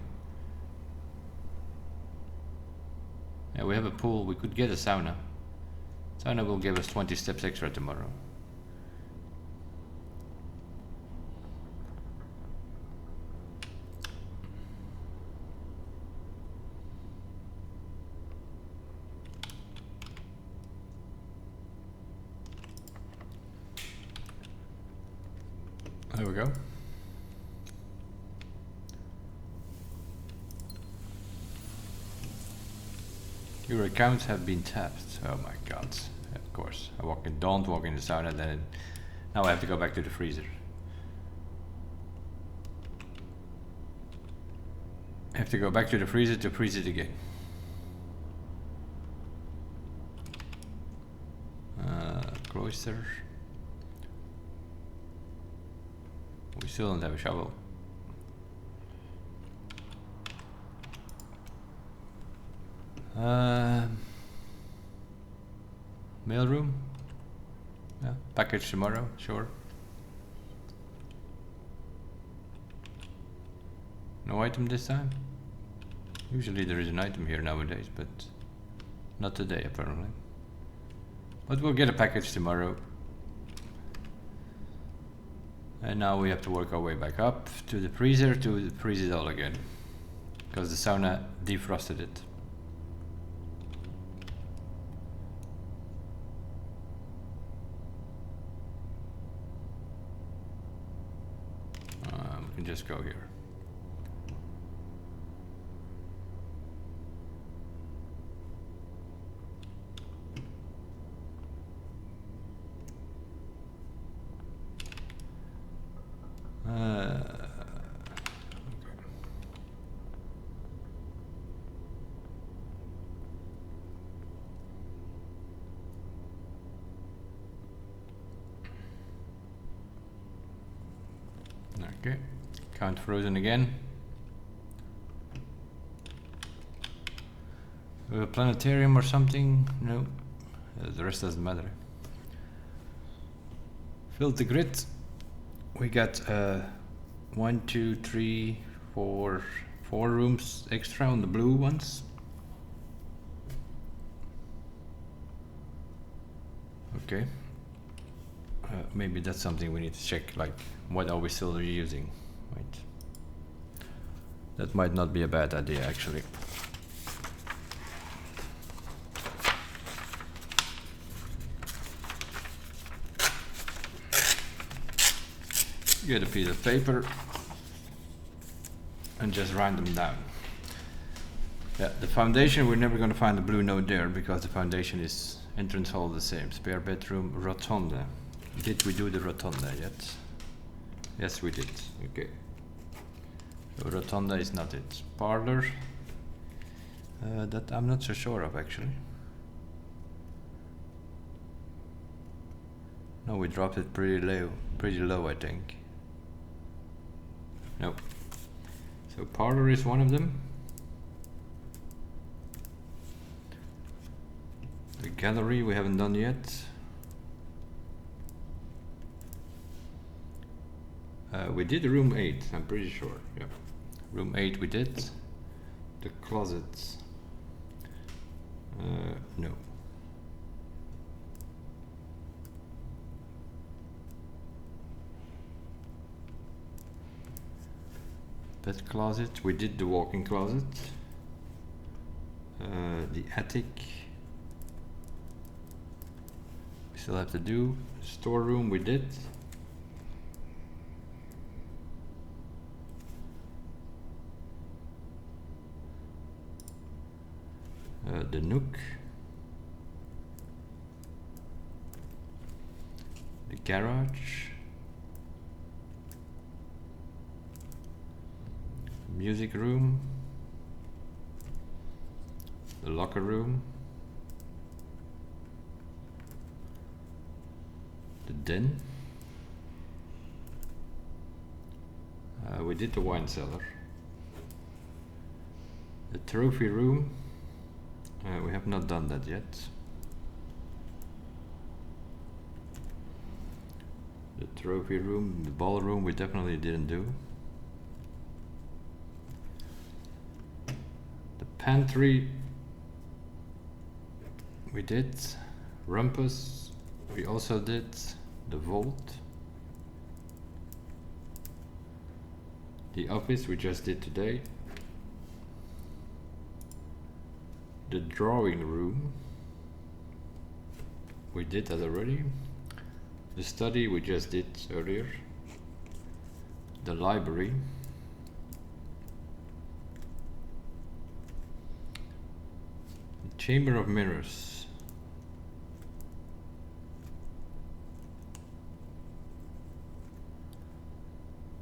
Yeah, we have a pool. We could get a sauna. Sauna will give us 20 steps extra tomorrow. There we go. Your accounts have been tapped. Oh my god. Of course. Don't walk in the sauna, then now I have to go back to the freezer. I have to go back to the freezer to freeze it again. Cloister. We still don't have a shovel. Mailroom? Yeah, package tomorrow, sure. No item this time? Usually there is an item here nowadays, but not today apparently. But we'll get a package tomorrow. And now we have to work our way back up to the freezer to freeze it all again. Because the sauna defrosted it. We can just go here. Okay, count frozen again. A planetarium or something? No, the rest doesn't matter. Filled the grid. We got 1, 2, 3, 4 rooms extra on the blue ones. Okay. Maybe that's something we need to check, like what are we still reusing? Wait. That might not be a bad idea actually. Get a piece of paper and just write them down. Yeah, the foundation, we're never going to find the blue node there because the foundation is entrance hall the same. Spare bedroom, rotunda. Did we do the rotunda yet? Yes, we did. Okay. So rotunda is not it. Parlor. That I'm not so sure of actually. No, we dropped it pretty low I think. Nope. So parlor is one of them. The gallery we haven't done yet. We did room 8, I'm pretty sure. Yeah. Room 8 we did. The closets. No. That closet, we did the walk-in closet. The attic. We still have to do. Storeroom we did. The nook. The garage. Music room. The locker room. The den. We did the wine cellar. The trophy room. We have not done that yet. The trophy room, the ballroom we definitely didn't do. The pantry, we did. Rumpus, we also did. The vault. The office we just did today. The drawing room we did that already. The study we just did earlier. The library. The chamber of mirrors.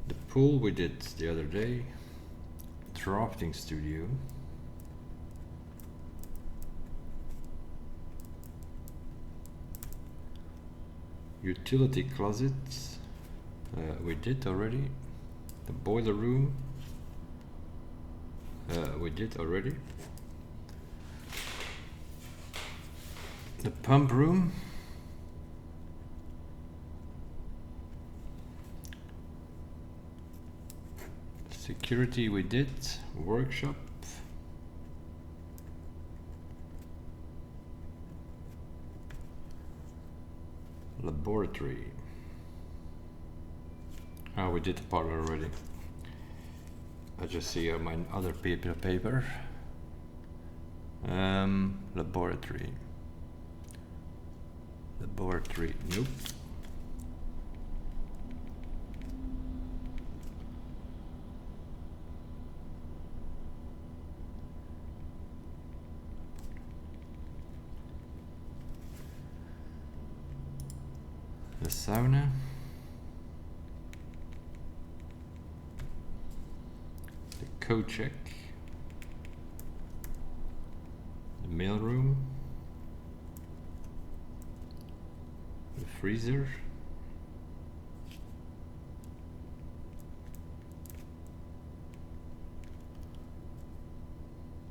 The pool we did the other day. Drafting studio. Utility closets we did already. The boiler room we did already. The pump room. Security we did. Workshop. Laboratory. Oh, we did the parlor already. I just see my other paper. Laboratory. Laboratory. Nope. The sauna. The code check. The mailroom. The freezer.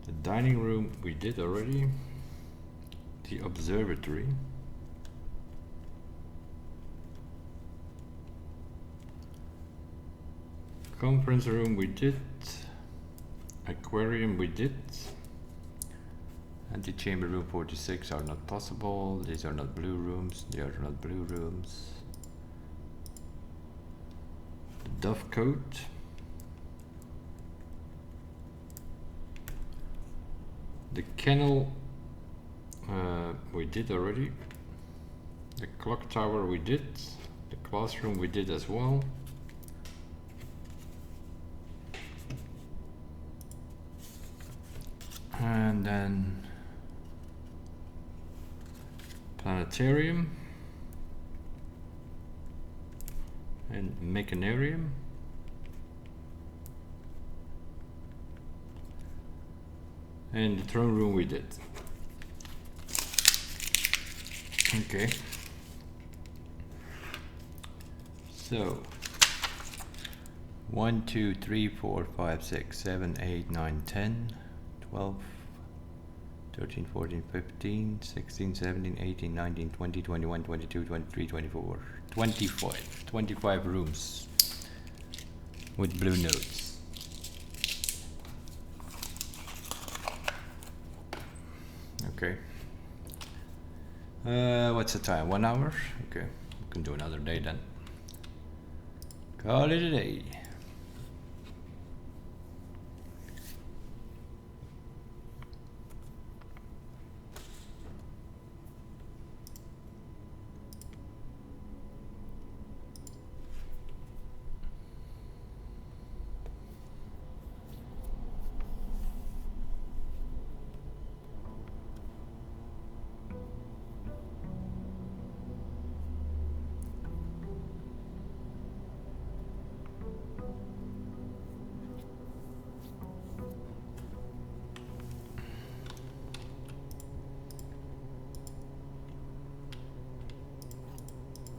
The dining room we did already. The observatory. Conference room we did. Aquarium we did. Antechamber room 46 are not possible. These are not blue rooms. They are not blue rooms. The dove coat. The kennel we did already. The clock tower we did. The classroom we did as well. And then planetarium and mechanarium. And the throne room we did. Okay. So 1, 2, 3, 4, 5, 6, 7, 8, 9, 10, 12, 13, 14, 15, 16, 17, 18, 19, 20, 21, 22, 23, 24, 25 rooms with blue notes. Okay. What's the time? 1 hour? Okay. We can do another day then. Call it a day.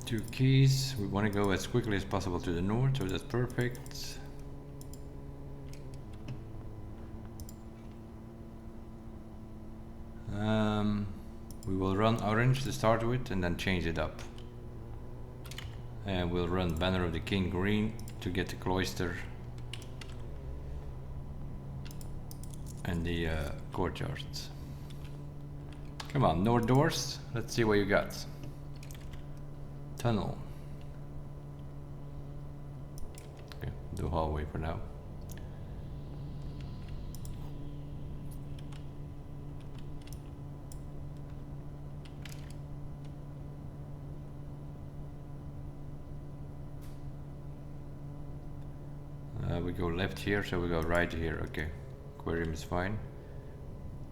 Two keys. We want to go as quickly as possible to the north, so that's perfect. We will run orange to start with and then change it up. And we'll run Banner of the King green to get the cloister and the courtyards. Come on, no doors. Let's see what you got. Tunnel. Okay, do hallway for now. We go left here, so we go right here. Okay, aquarium is fine.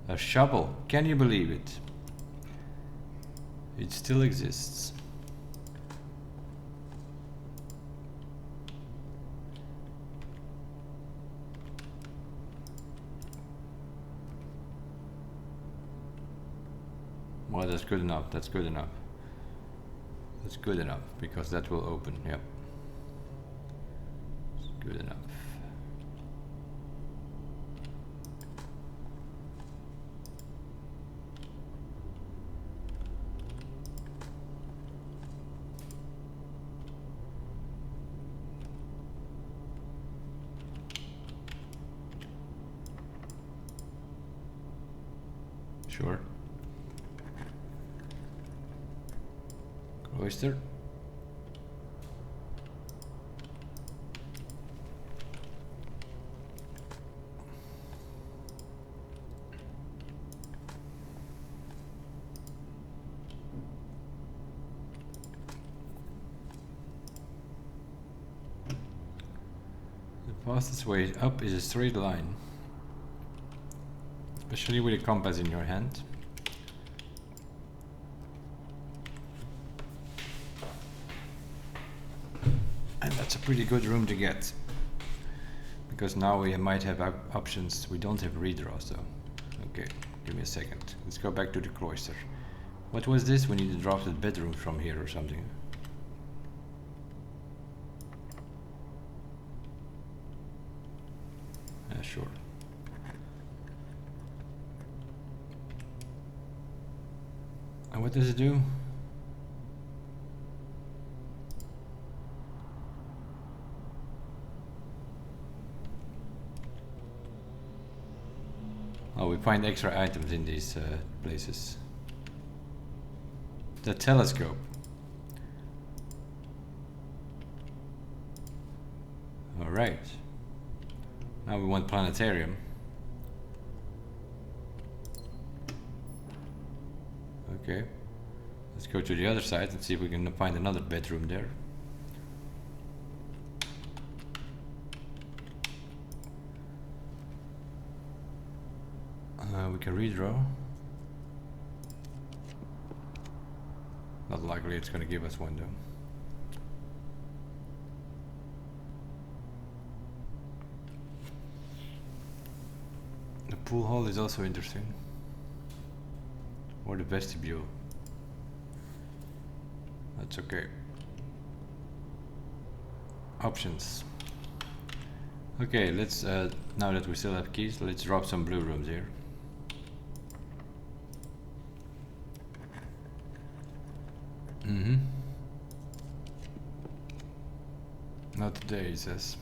A shovel. Can you believe it? It still exists. Well, that's good enough. That's good enough. That's good enough because that will open. Yep. It's good enough. Sure. Oyster. The fastest way up is a straight line. Especially with a compass in your hand. And that's a pretty good room to get. Because now we might have options. We don't have redraw, so. Okay, give me a second. Let's go back to the cloister. What was this? We need to drop the bedroom from here or something. Sure. And what does it do? Oh, we find extra items in these places. The telescope. Alright. Now we want planetarium. Okay. Let's go to the other side and see if we can find another bedroom there. We can redraw. Not likely it's going to give us one though. The pool hall is also interesting. Or the vestibule. That's okay. Options. Okay, let's now that we still have keys, let's drop some blue rooms here. Not today, he says.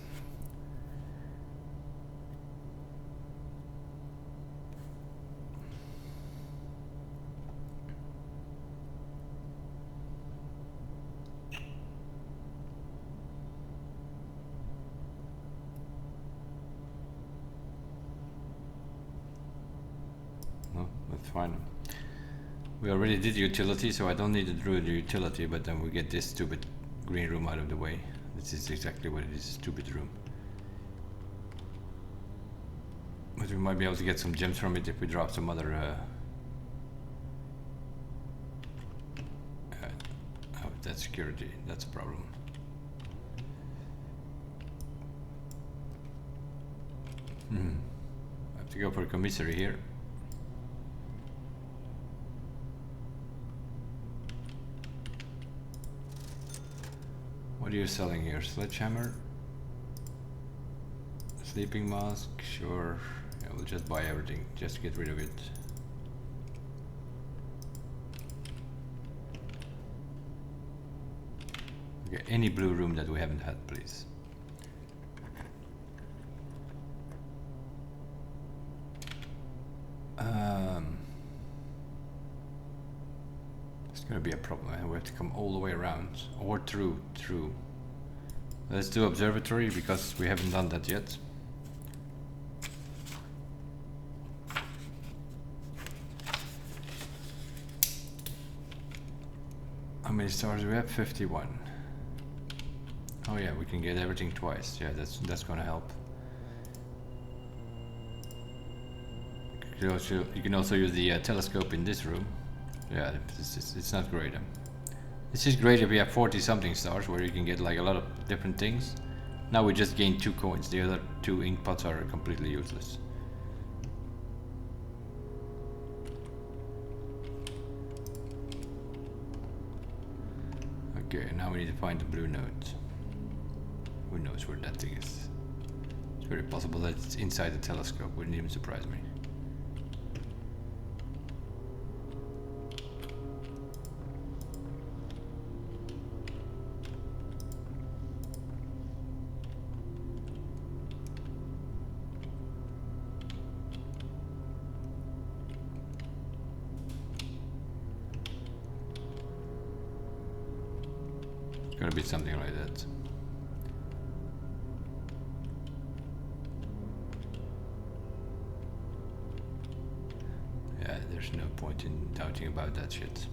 No, that's fine. We already did utility, so I don't need to do the utility, but then we get this stupid green room out of the way. This is exactly what it is, a stupid room. But we might be able to get some gems from it if we drop some other oh, that's security, that's a problem. I have to go for a commissary here. What are you selling here? Sledgehammer? Sleeping mask? Sure. Yeah, we'll just buy everything, just to get rid of it. Okay, any blue room that we haven't had, please. It's gonna be a problem. We have to come all the way around or through. Let's do observatory because we haven't done that yet. How many stars do we have? 51. Oh yeah, we can get everything twice. Yeah, that's gonna help. You can also use the telescope in this room. Yeah, it's not great. It's just great if you have 40 something stars where you can get like a lot of different things. Now we just gained 2 coins. The other 2 ink pots are completely useless. Okay, now we need to find the blue note. Who knows where that thing is? It's very possible that it's inside the telescope. Wouldn't even surprise me. It's gonna be something like that. Yeah, there's no point in doubting about that shit.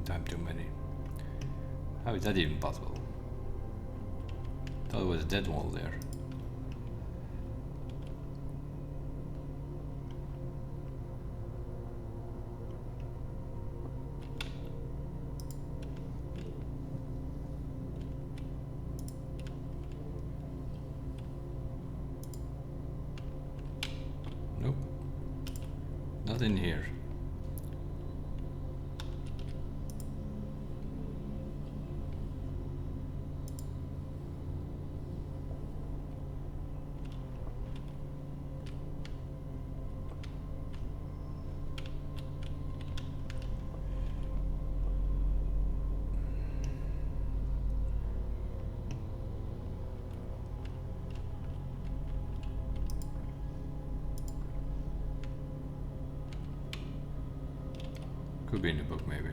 Time too many. How is that even possible? Thought it was a dead wall there. Nope. Not in here. Could be in the book, maybe.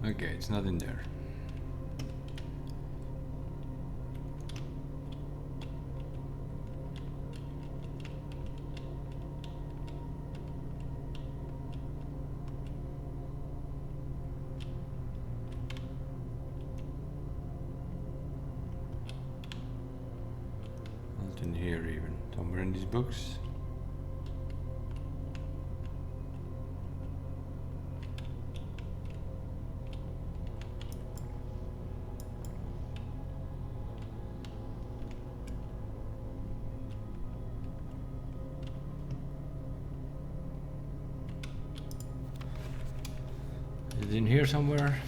Okay, it's not in there. Not in here even. Somewhere in these books. Is it in here somewhere?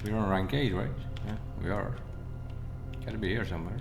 We're on rank 8, right? Yeah, we are. Gotta be here somewhere.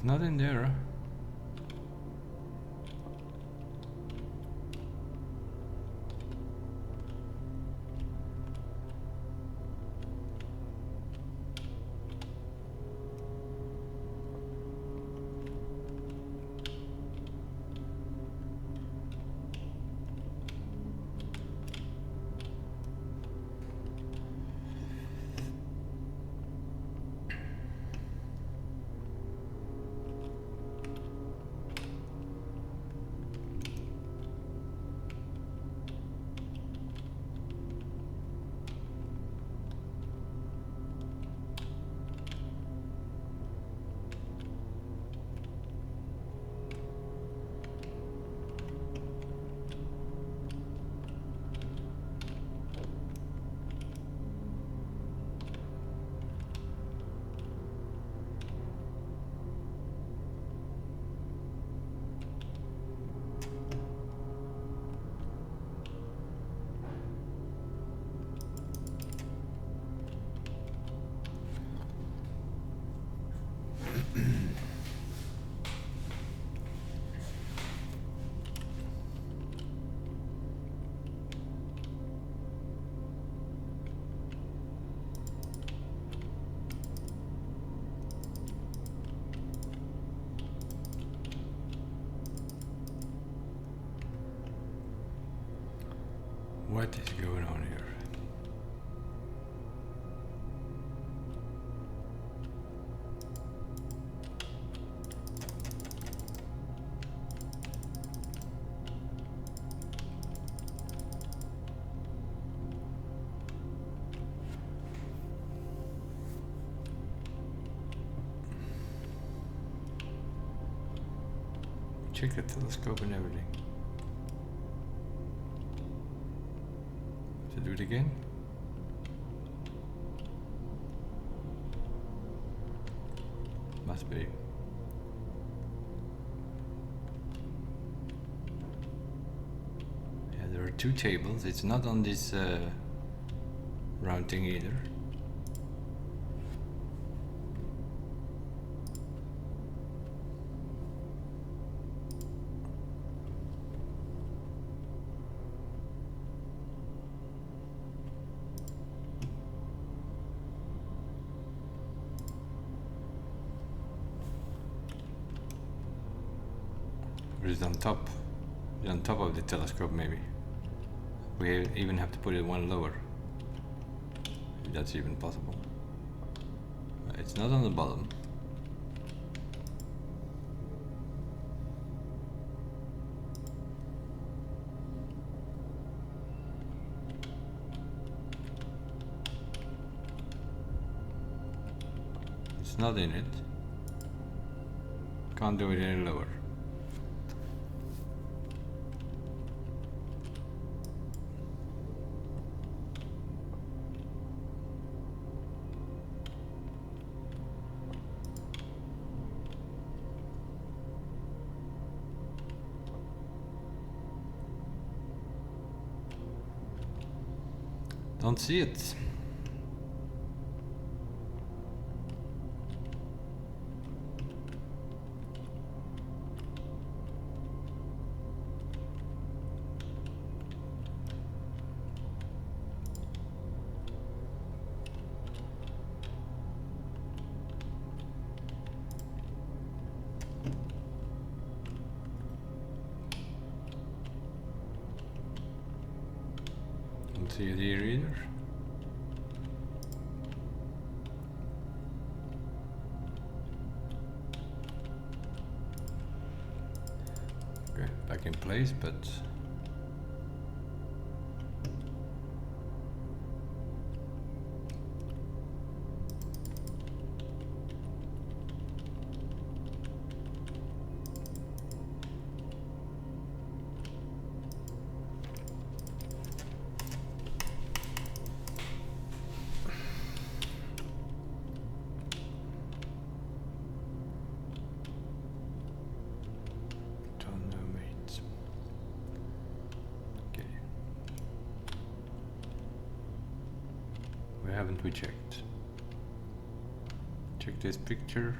It's not in there. Huh? What is going on here? Check the telescope and everything. To do it again? Must be. Yeah, there are two tables. It's not on this round thing either. Or is it on top? It's on top of the telescope maybe. We even have to put it one lower. If that's even possible. It's not on the bottom. It's not in it. Can't do it any lower. Don't see it. Don't see it here either. Back in place, but haven't we checked? Check this picture.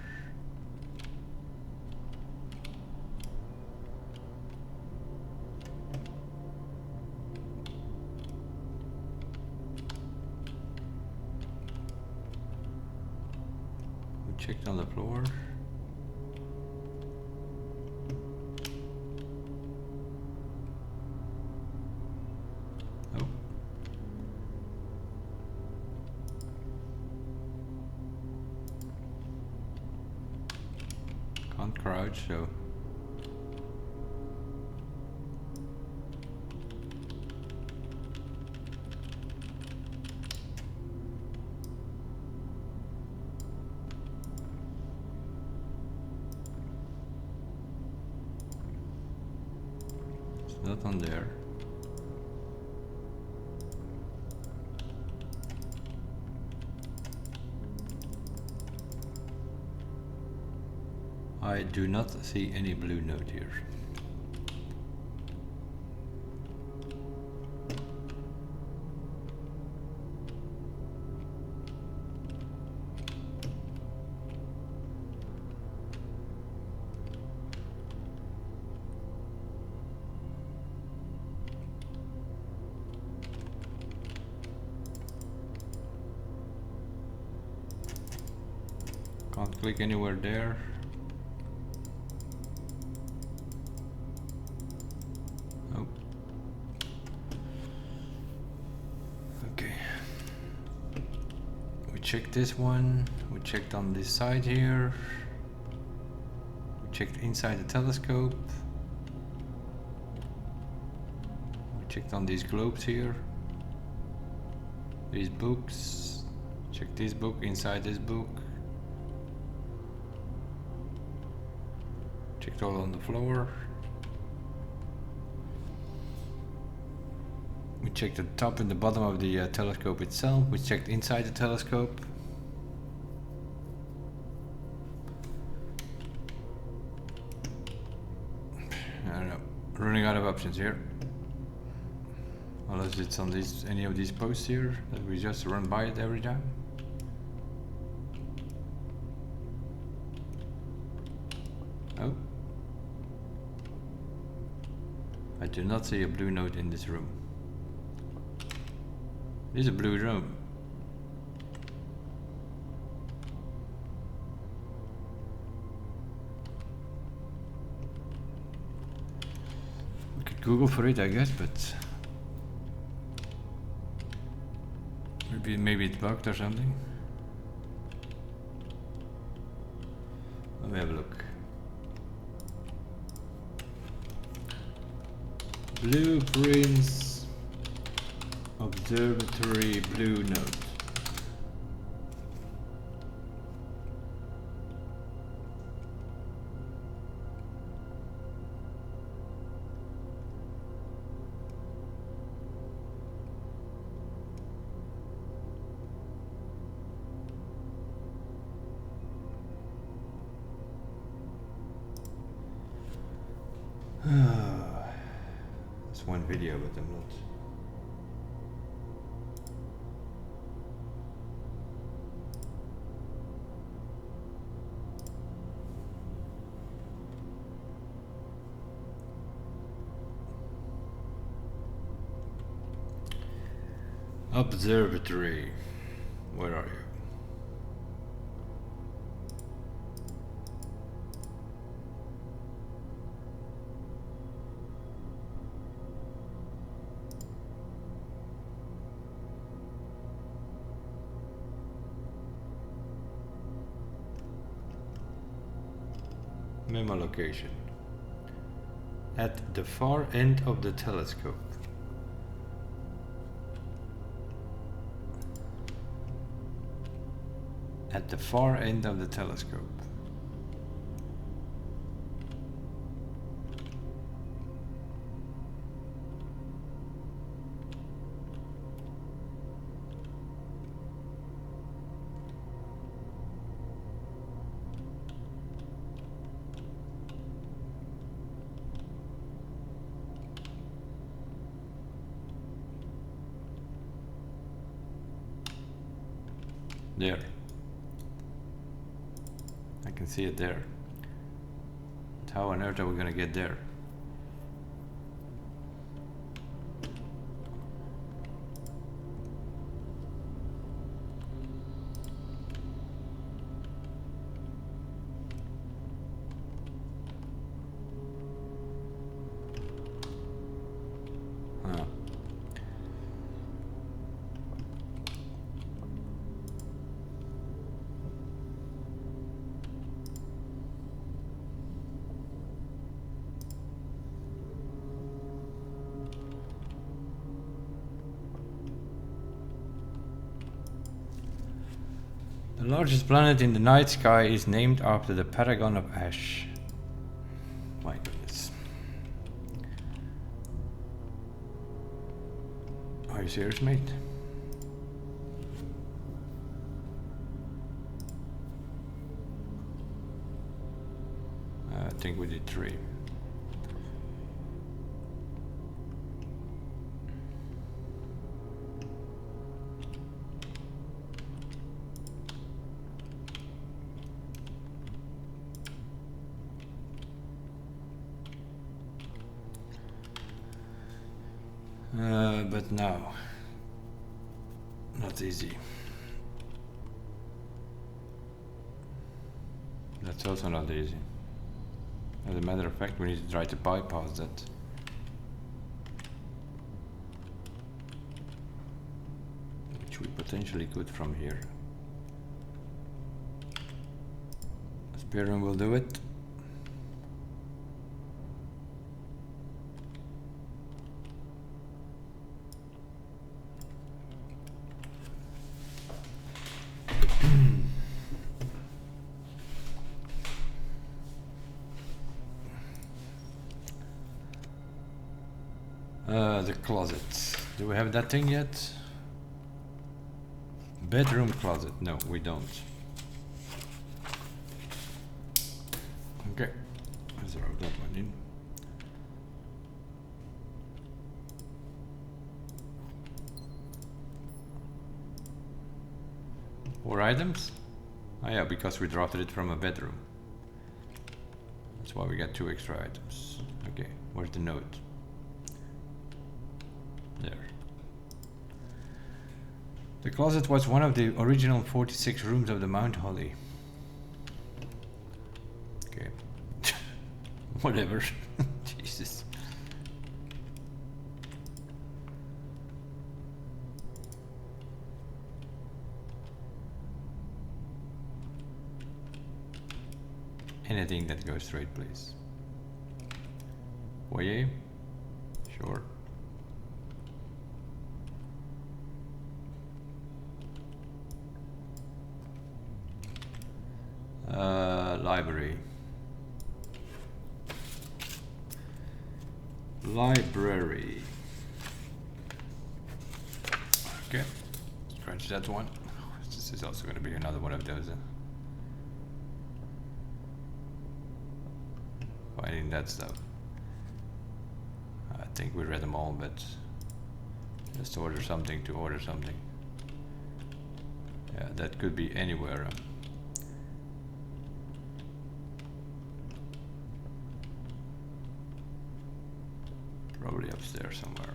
checked on the floor. Oh. Can't crouch, so it's not on there. I do not see any blue note here. Can't click anywhere there. Oh. Okay. We checked this one. We checked on this side here. We checked inside the telescope. We checked on these globes here. These books. Check this book inside this book. Checked all on the floor. We checked the top and the bottom of the telescope itself. We checked inside the telescope. I don't know. Running out of options here. Unless it's on these any of these posts here that we just run by it every time. Oh. I do not see a blue note in this room. This is a blue room. We could Google for it, I guess, but maybe it's bugged or something. Let me have a look. Blueprints Observatory blue note. It's one video, but I'm not. Observatory. Where are you? Memo location. At the far end of the telescope. At the far end of the telescope. There. I can see it there. But how on earth are we gonna get there? largest planet in the night sky is named after the Paragon of Ash. My goodness. Are you serious, mate? I think we did 3. But no, not easy. That's also not easy. As a matter of fact, we need to try to bypass that. Which we potentially could from here. Spearman will do it. The closet. Do we have that thing yet? Bedroom closet. No, we don't. Okay. Let's throw that one in. Four items? Oh yeah, because we drafted it from a bedroom. That's why we got 2 extra items. Okay, where's the note? There. The closet was one of the original 46 rooms of the Mount Holly. Okay. Whatever. Jesus. Anything that goes straight, please. Foyer? Sure. Library. Library. Okay, scratch that one. This is also going to be another one of those. Finding that stuff. I think we read them all, but just order something to order something. Yeah, that could be anywhere. Probably upstairs somewhere.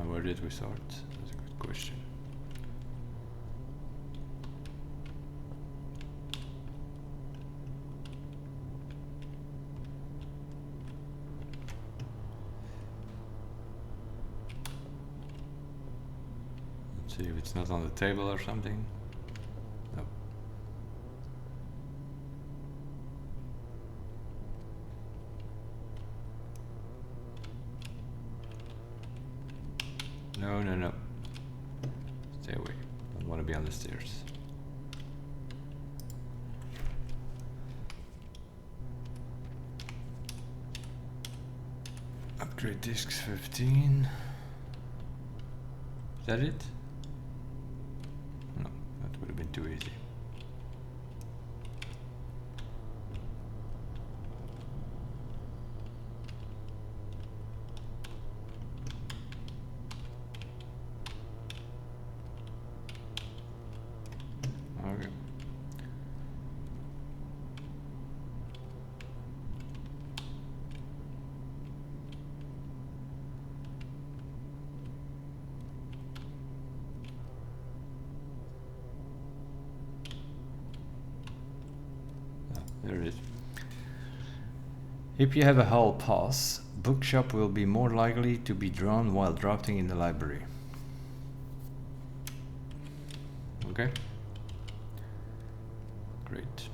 Where did we start? That's a good question. Let's see if it's not on the table or something. Nope. No, no, no. Stay away. Don't want to be on the stairs. Upgrade discs 15. Is that it? No, that would have been too easy. If you have a hall pass, bookshop will be more likely to be drawn while drafting in the library. Okay. Great.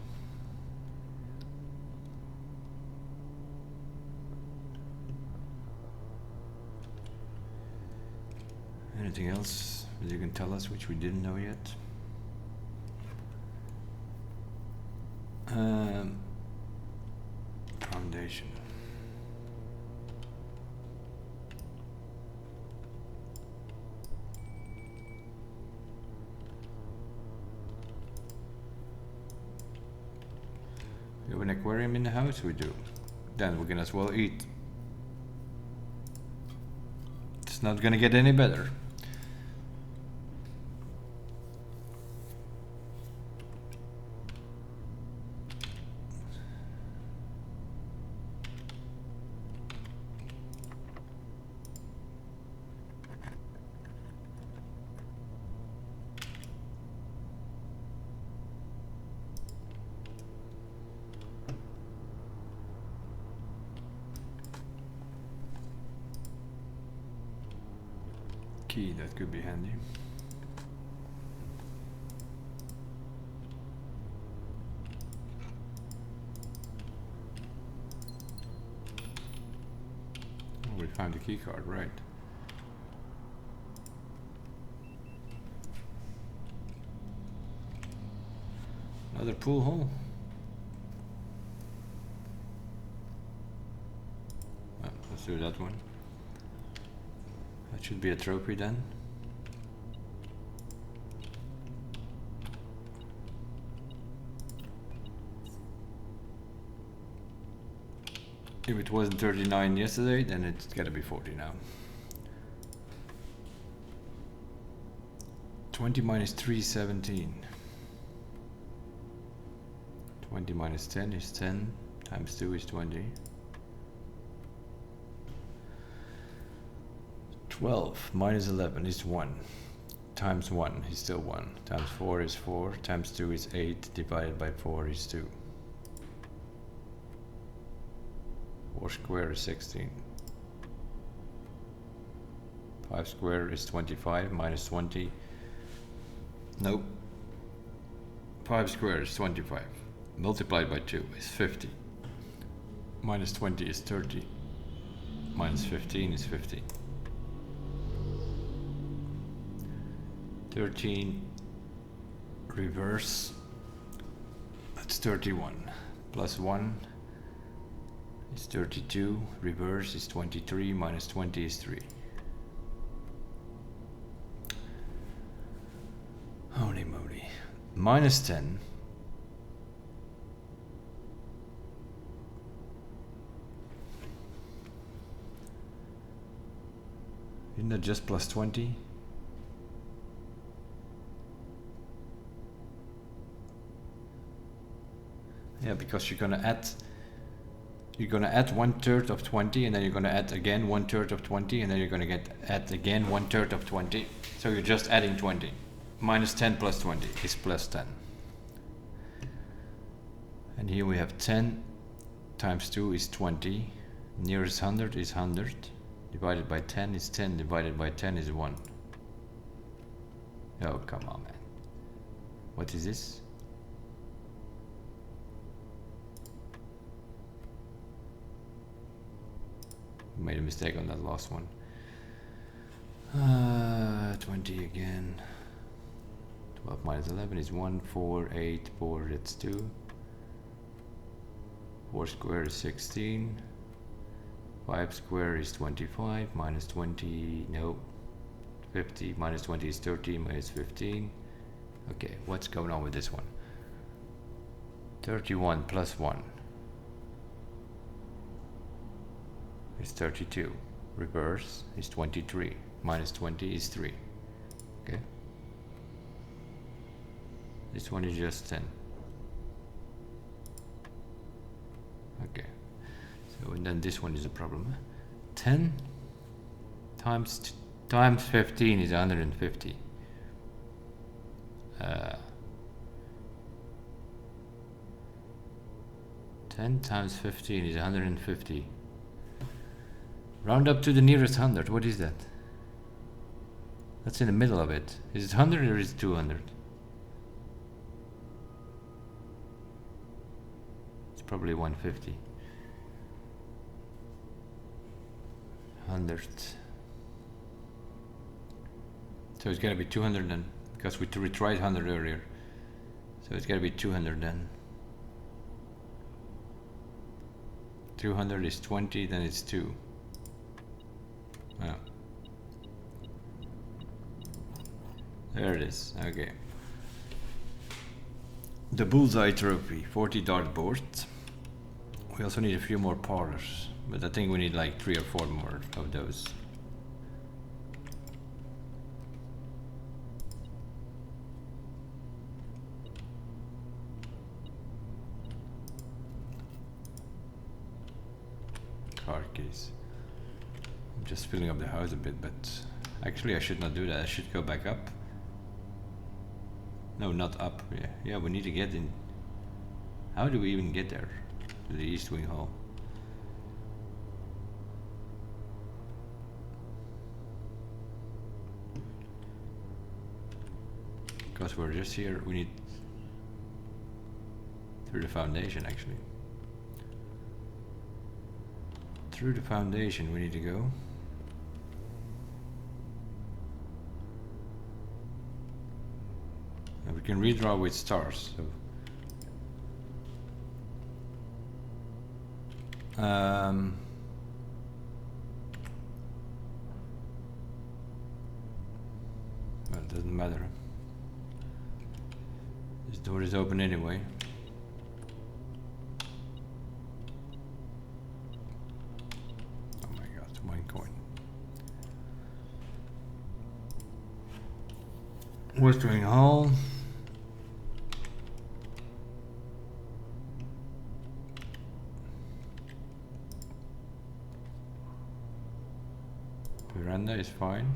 Anything else that you can tell us which we didn't know yet? Foundation. We have an aquarium in the house? We do. Then we can as well eat. It's not gonna get any better. Key, that could be handy. Oh, we found the key card, right. Another pool hole. Well, let's do that one. That should be a trophy then. If it wasn't 39 yesterday, then it's gotta be 40 now. 20 minus 3 is 17. 20 minus 10 is 10. Times 2 is 20. 12 minus 11 is 1. Times 1 is still 1. Times 4 is 4. Times 2 is 8. Divided by 4 is 2. 4 squared is 16. 5 squared is 25. Minus 20. Nope. 5 squared is 25. Multiplied by 2 is 50. Minus 20 is 30. Minus 15 is 50. 13 reverse, that's 31. Plus 1 is 32. Reverse is 23. Minus 20 is 3. Holy moly. Minus 10. Isn't that just plus 20? Yeah, because you're gonna add 1/3 of 20, and then you're gonna add again 1/3 of 20, and then you're gonna add again 1/3 of 20. So you're just adding 20. Minus 10 plus 20 is plus 10. And here we have 10 times 2 is 20. Nearest 100 is 100. Divided by 10 is 10. Divided by 10 is 1. Oh, come on, man. What is this? Made a mistake on that last one. 20 again. 12 minus 11 is 1. 4, 8, 4, that's 2. 4 squared is 16. 5 squared is 25. Minus 20, no. 50, minus 20 is 30, minus 15. Okay, what's going on with this one? 31 plus 1 is 32. Reverse is 23. Minus 20 is 3. Okay. This one is just 10. Okay. So, and then this one is a problem. 10 times 15 is 150. 10 10 times 15 is 150. Round up to the nearest 100. What is that? That's in the middle of it. Is it 100 or is it 200? It's probably 150. 100. So it's gotta be 200 then, because we tried 100 earlier. So it's gotta be 200 then. 200 is 20, then it's 2. Oh. There it is, okay. The bullseye trophy, 40 dartboard. We also need a few more parlors, but I think we need like 3 or 4 more of those. Car keys. I'm just filling up the house a bit, but actually I should not do that. I should go back up. No, not up. Yeah, we need to get in. How do we even get there? To the East Wing Hall. Because we're just here, we need through the foundation actually. Through the foundation we need to go. And we can redraw with stars. So. Well, it doesn't matter. This door is open anyway. Oh my god, 1 coin. West Wing Hall. Veranda is fine.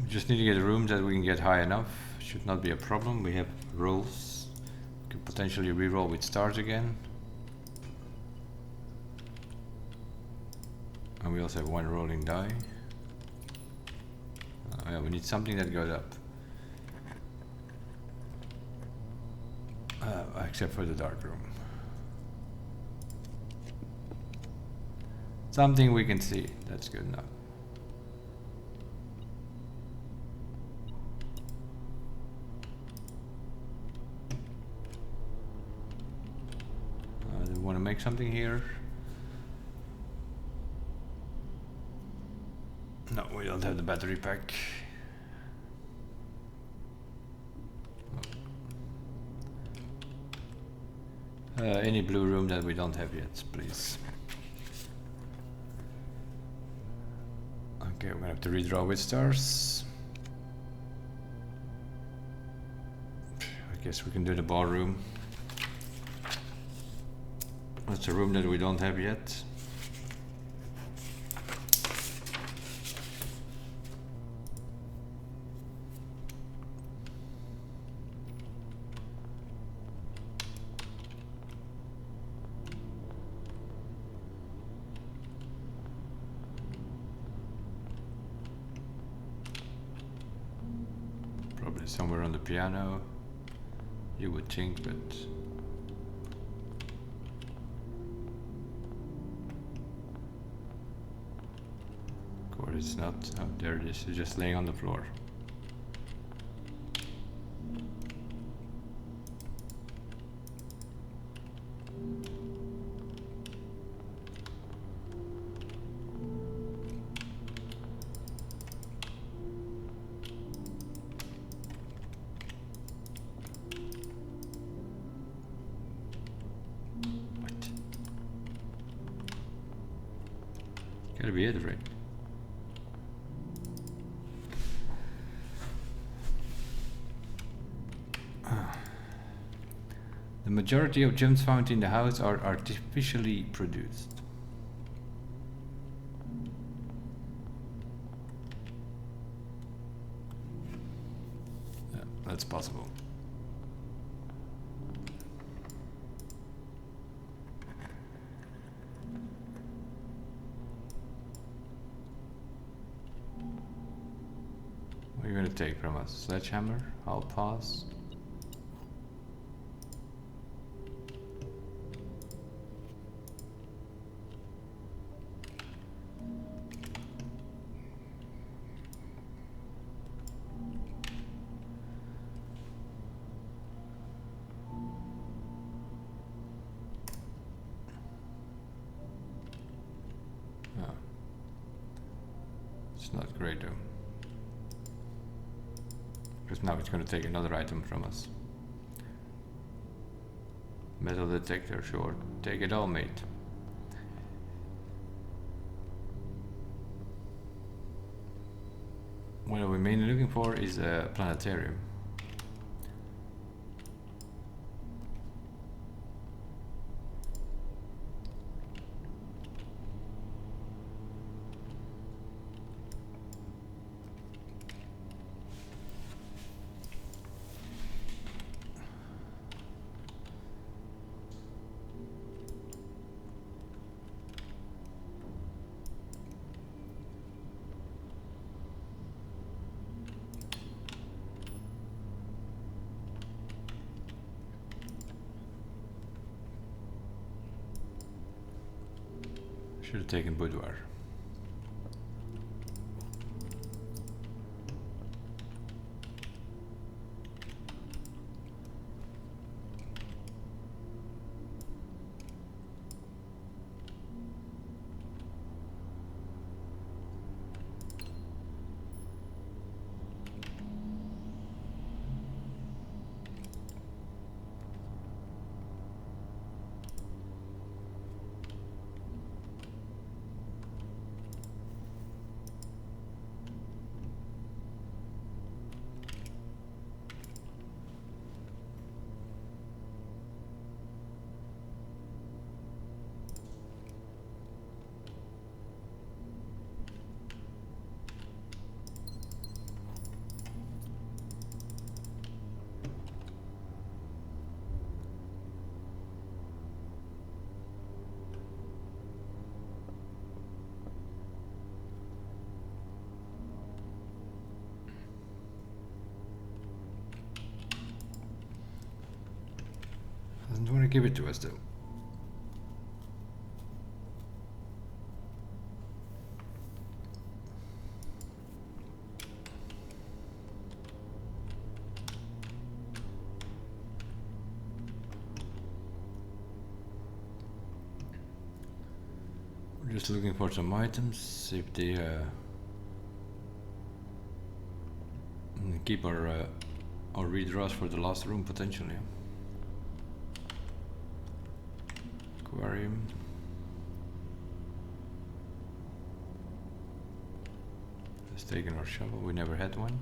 We just need to get a room that we can get high enough. Should not be a problem. We have rolls. We can potentially reroll with stars again. And we also have 1 rolling die. Yeah, we need something that goes up. Except for the dark room. Something we can see. That's good enough. Do we want to make something here? No, we don't have the battery pack. Any blue room that we don't have yet, please. Okay, we're gonna have to redraw with stars. I guess we can do the ballroom. That's a room that we don't have yet. Probably somewhere on the piano, you would think, but of course it's not. Oh, there it is. It's just laying on the floor. Gotta be it, right? The majority of gems found in the house are artificially produced. that's possible. What are you gonna take from us? Sledgehammer? I'll pass. Oh. It's not great though. Because now it's going to take another item from us. Metal detector, sure. Take it all, mate. What are we mainly looking for is a planetarium. Should have taken boudoir. Doesn't want to give it to us though. We're just looking for some items, see if they keep our redraws for the last room potentially. Aquarium. Just taking our shovel, we never had one.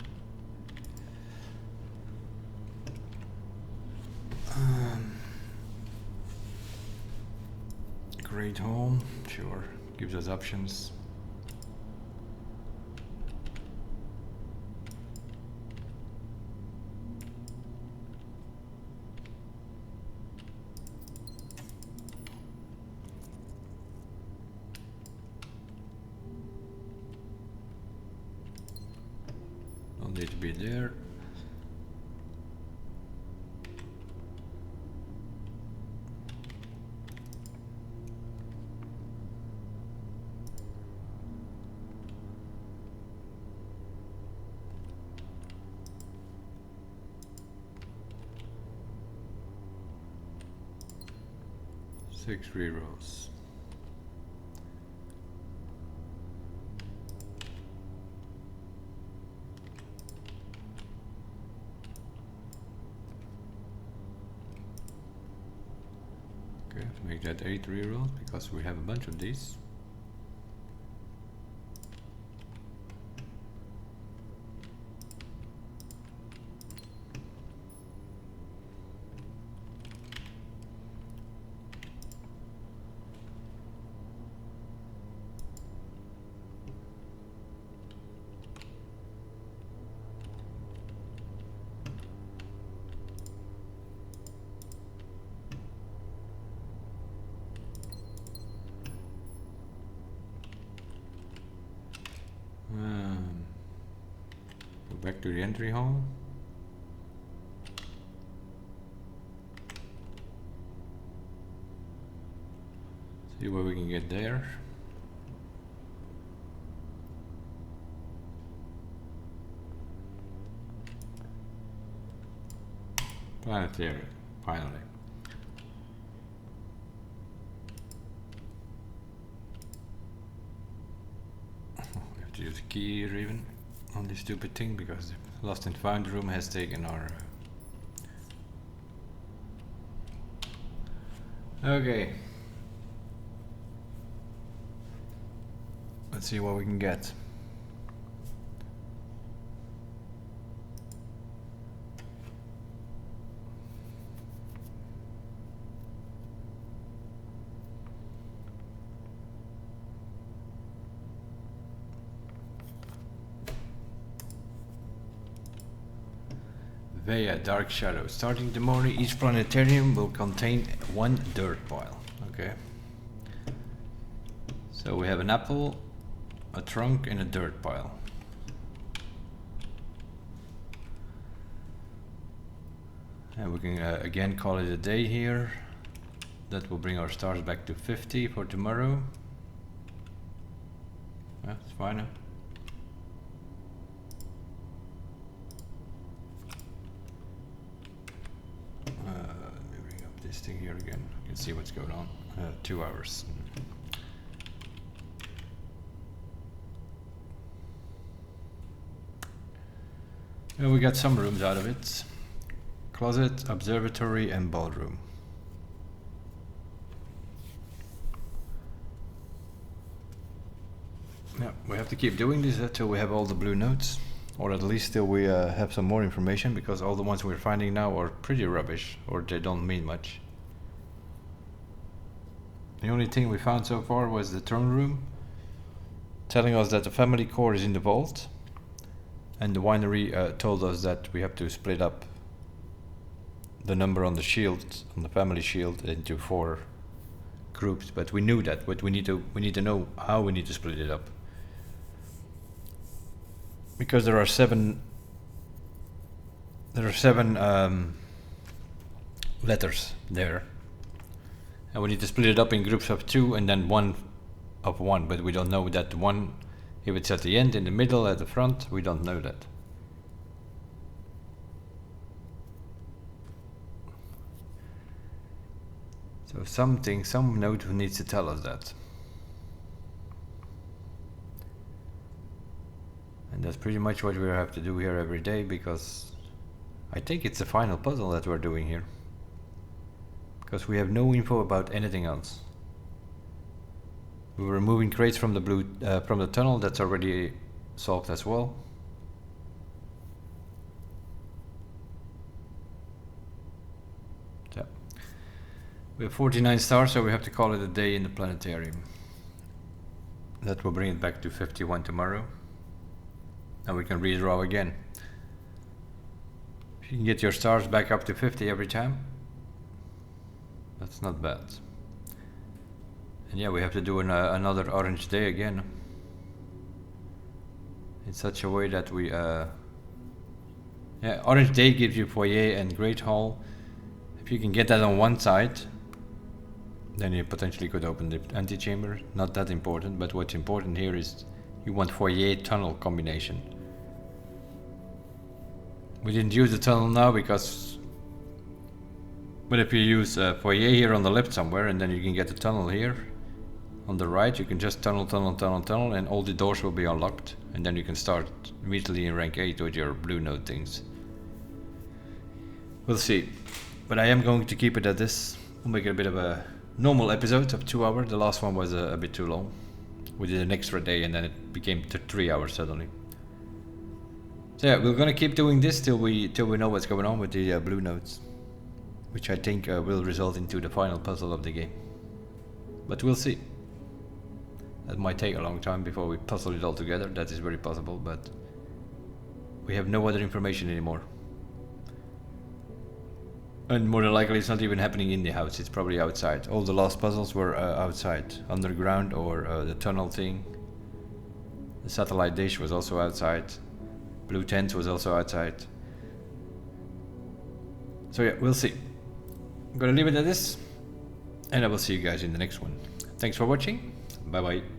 Great home, sure, gives us options. Don't need to be there. Six rerolls. Okay, to make that 8 rerolls because we have a bunch of these. Back to the entry hall. See what we can get there. Planetary, finally. We have to use a key here even on this stupid thing because the lost and found room has taken our... Okay. Let's see what we can get. Via Dark Shadow. Starting tomorrow, each planetarium will contain one dirt pile. Okay. So we have an apple, a trunk, and a dirt pile. And we can again call it a day here. That will bring our stars back to 50 for tomorrow. That's fine. Huh? Let me bring up this thing here again. You can see what's going on. 2 hours. And we got some rooms out of it. Closet, observatory, and ballroom. Yeah, we have to keep doing this until we have all the blue notes. Or at least till we have some more information, because all the ones we're finding now are pretty rubbish, or they don't mean much. The only thing we found so far was the throne room, telling us that the family core is in the vault, and the winery told us that we have to split up the number on the shield, on the family shield, into 4 groups. But we knew that, but we need to know how we need to split it up. Because there are 7 letters there, and we need to split it up in groups of 2 and then 1 of 1, but we don't know that one, if it's at the end, in the middle, at the front, we don't know that. So some note needs to tell us that. And that's pretty much what we have to do here every day, because I think it's the final puzzle that we're doing here. Because we have no info about anything else. We were removing crates from the from the tunnel. That's already solved as well. Yeah. We have 49 stars, so we have to call it a day in the planetarium. That will bring it back to 51 tomorrow. And we can redraw again. If you can get your stars back up to 50 every time, that's not bad. And yeah, we have to do another orange day again. In such a way that we... yeah, orange day gives you foyer and great hall. If you can get that on one side, then you potentially could open the antechamber. Not that important, but what's important here is you want foyer tunnel combination. We didn't use the tunnel now because... But if you use foyer here on the left somewhere, and then you can get the tunnel here on the right, you can just tunnel, and all the doors will be unlocked, and then you can start immediately in rank 8 with your blue node things. We'll see. But I am going to keep it at this. We'll make it a bit of a normal episode of 2 hours. The last one was a bit too long. We did an extra day and then it became 3 hours suddenly. So yeah, we're gonna keep doing this till we know what's going on with the blue nodes, which I think will result into the final puzzle of the game. But we'll see. That might take a long time before we puzzle it all together. That is very possible, but we have no other information anymore. And more than likely it's not even happening in the house, it's probably outside. All the last puzzles were outside, underground, or the tunnel thing. The satellite dish was also outside. Blue tent was also outside. So yeah, we'll see. I'm gonna leave it at this, and I will see you guys in the next one. Thanks for watching. Bye bye.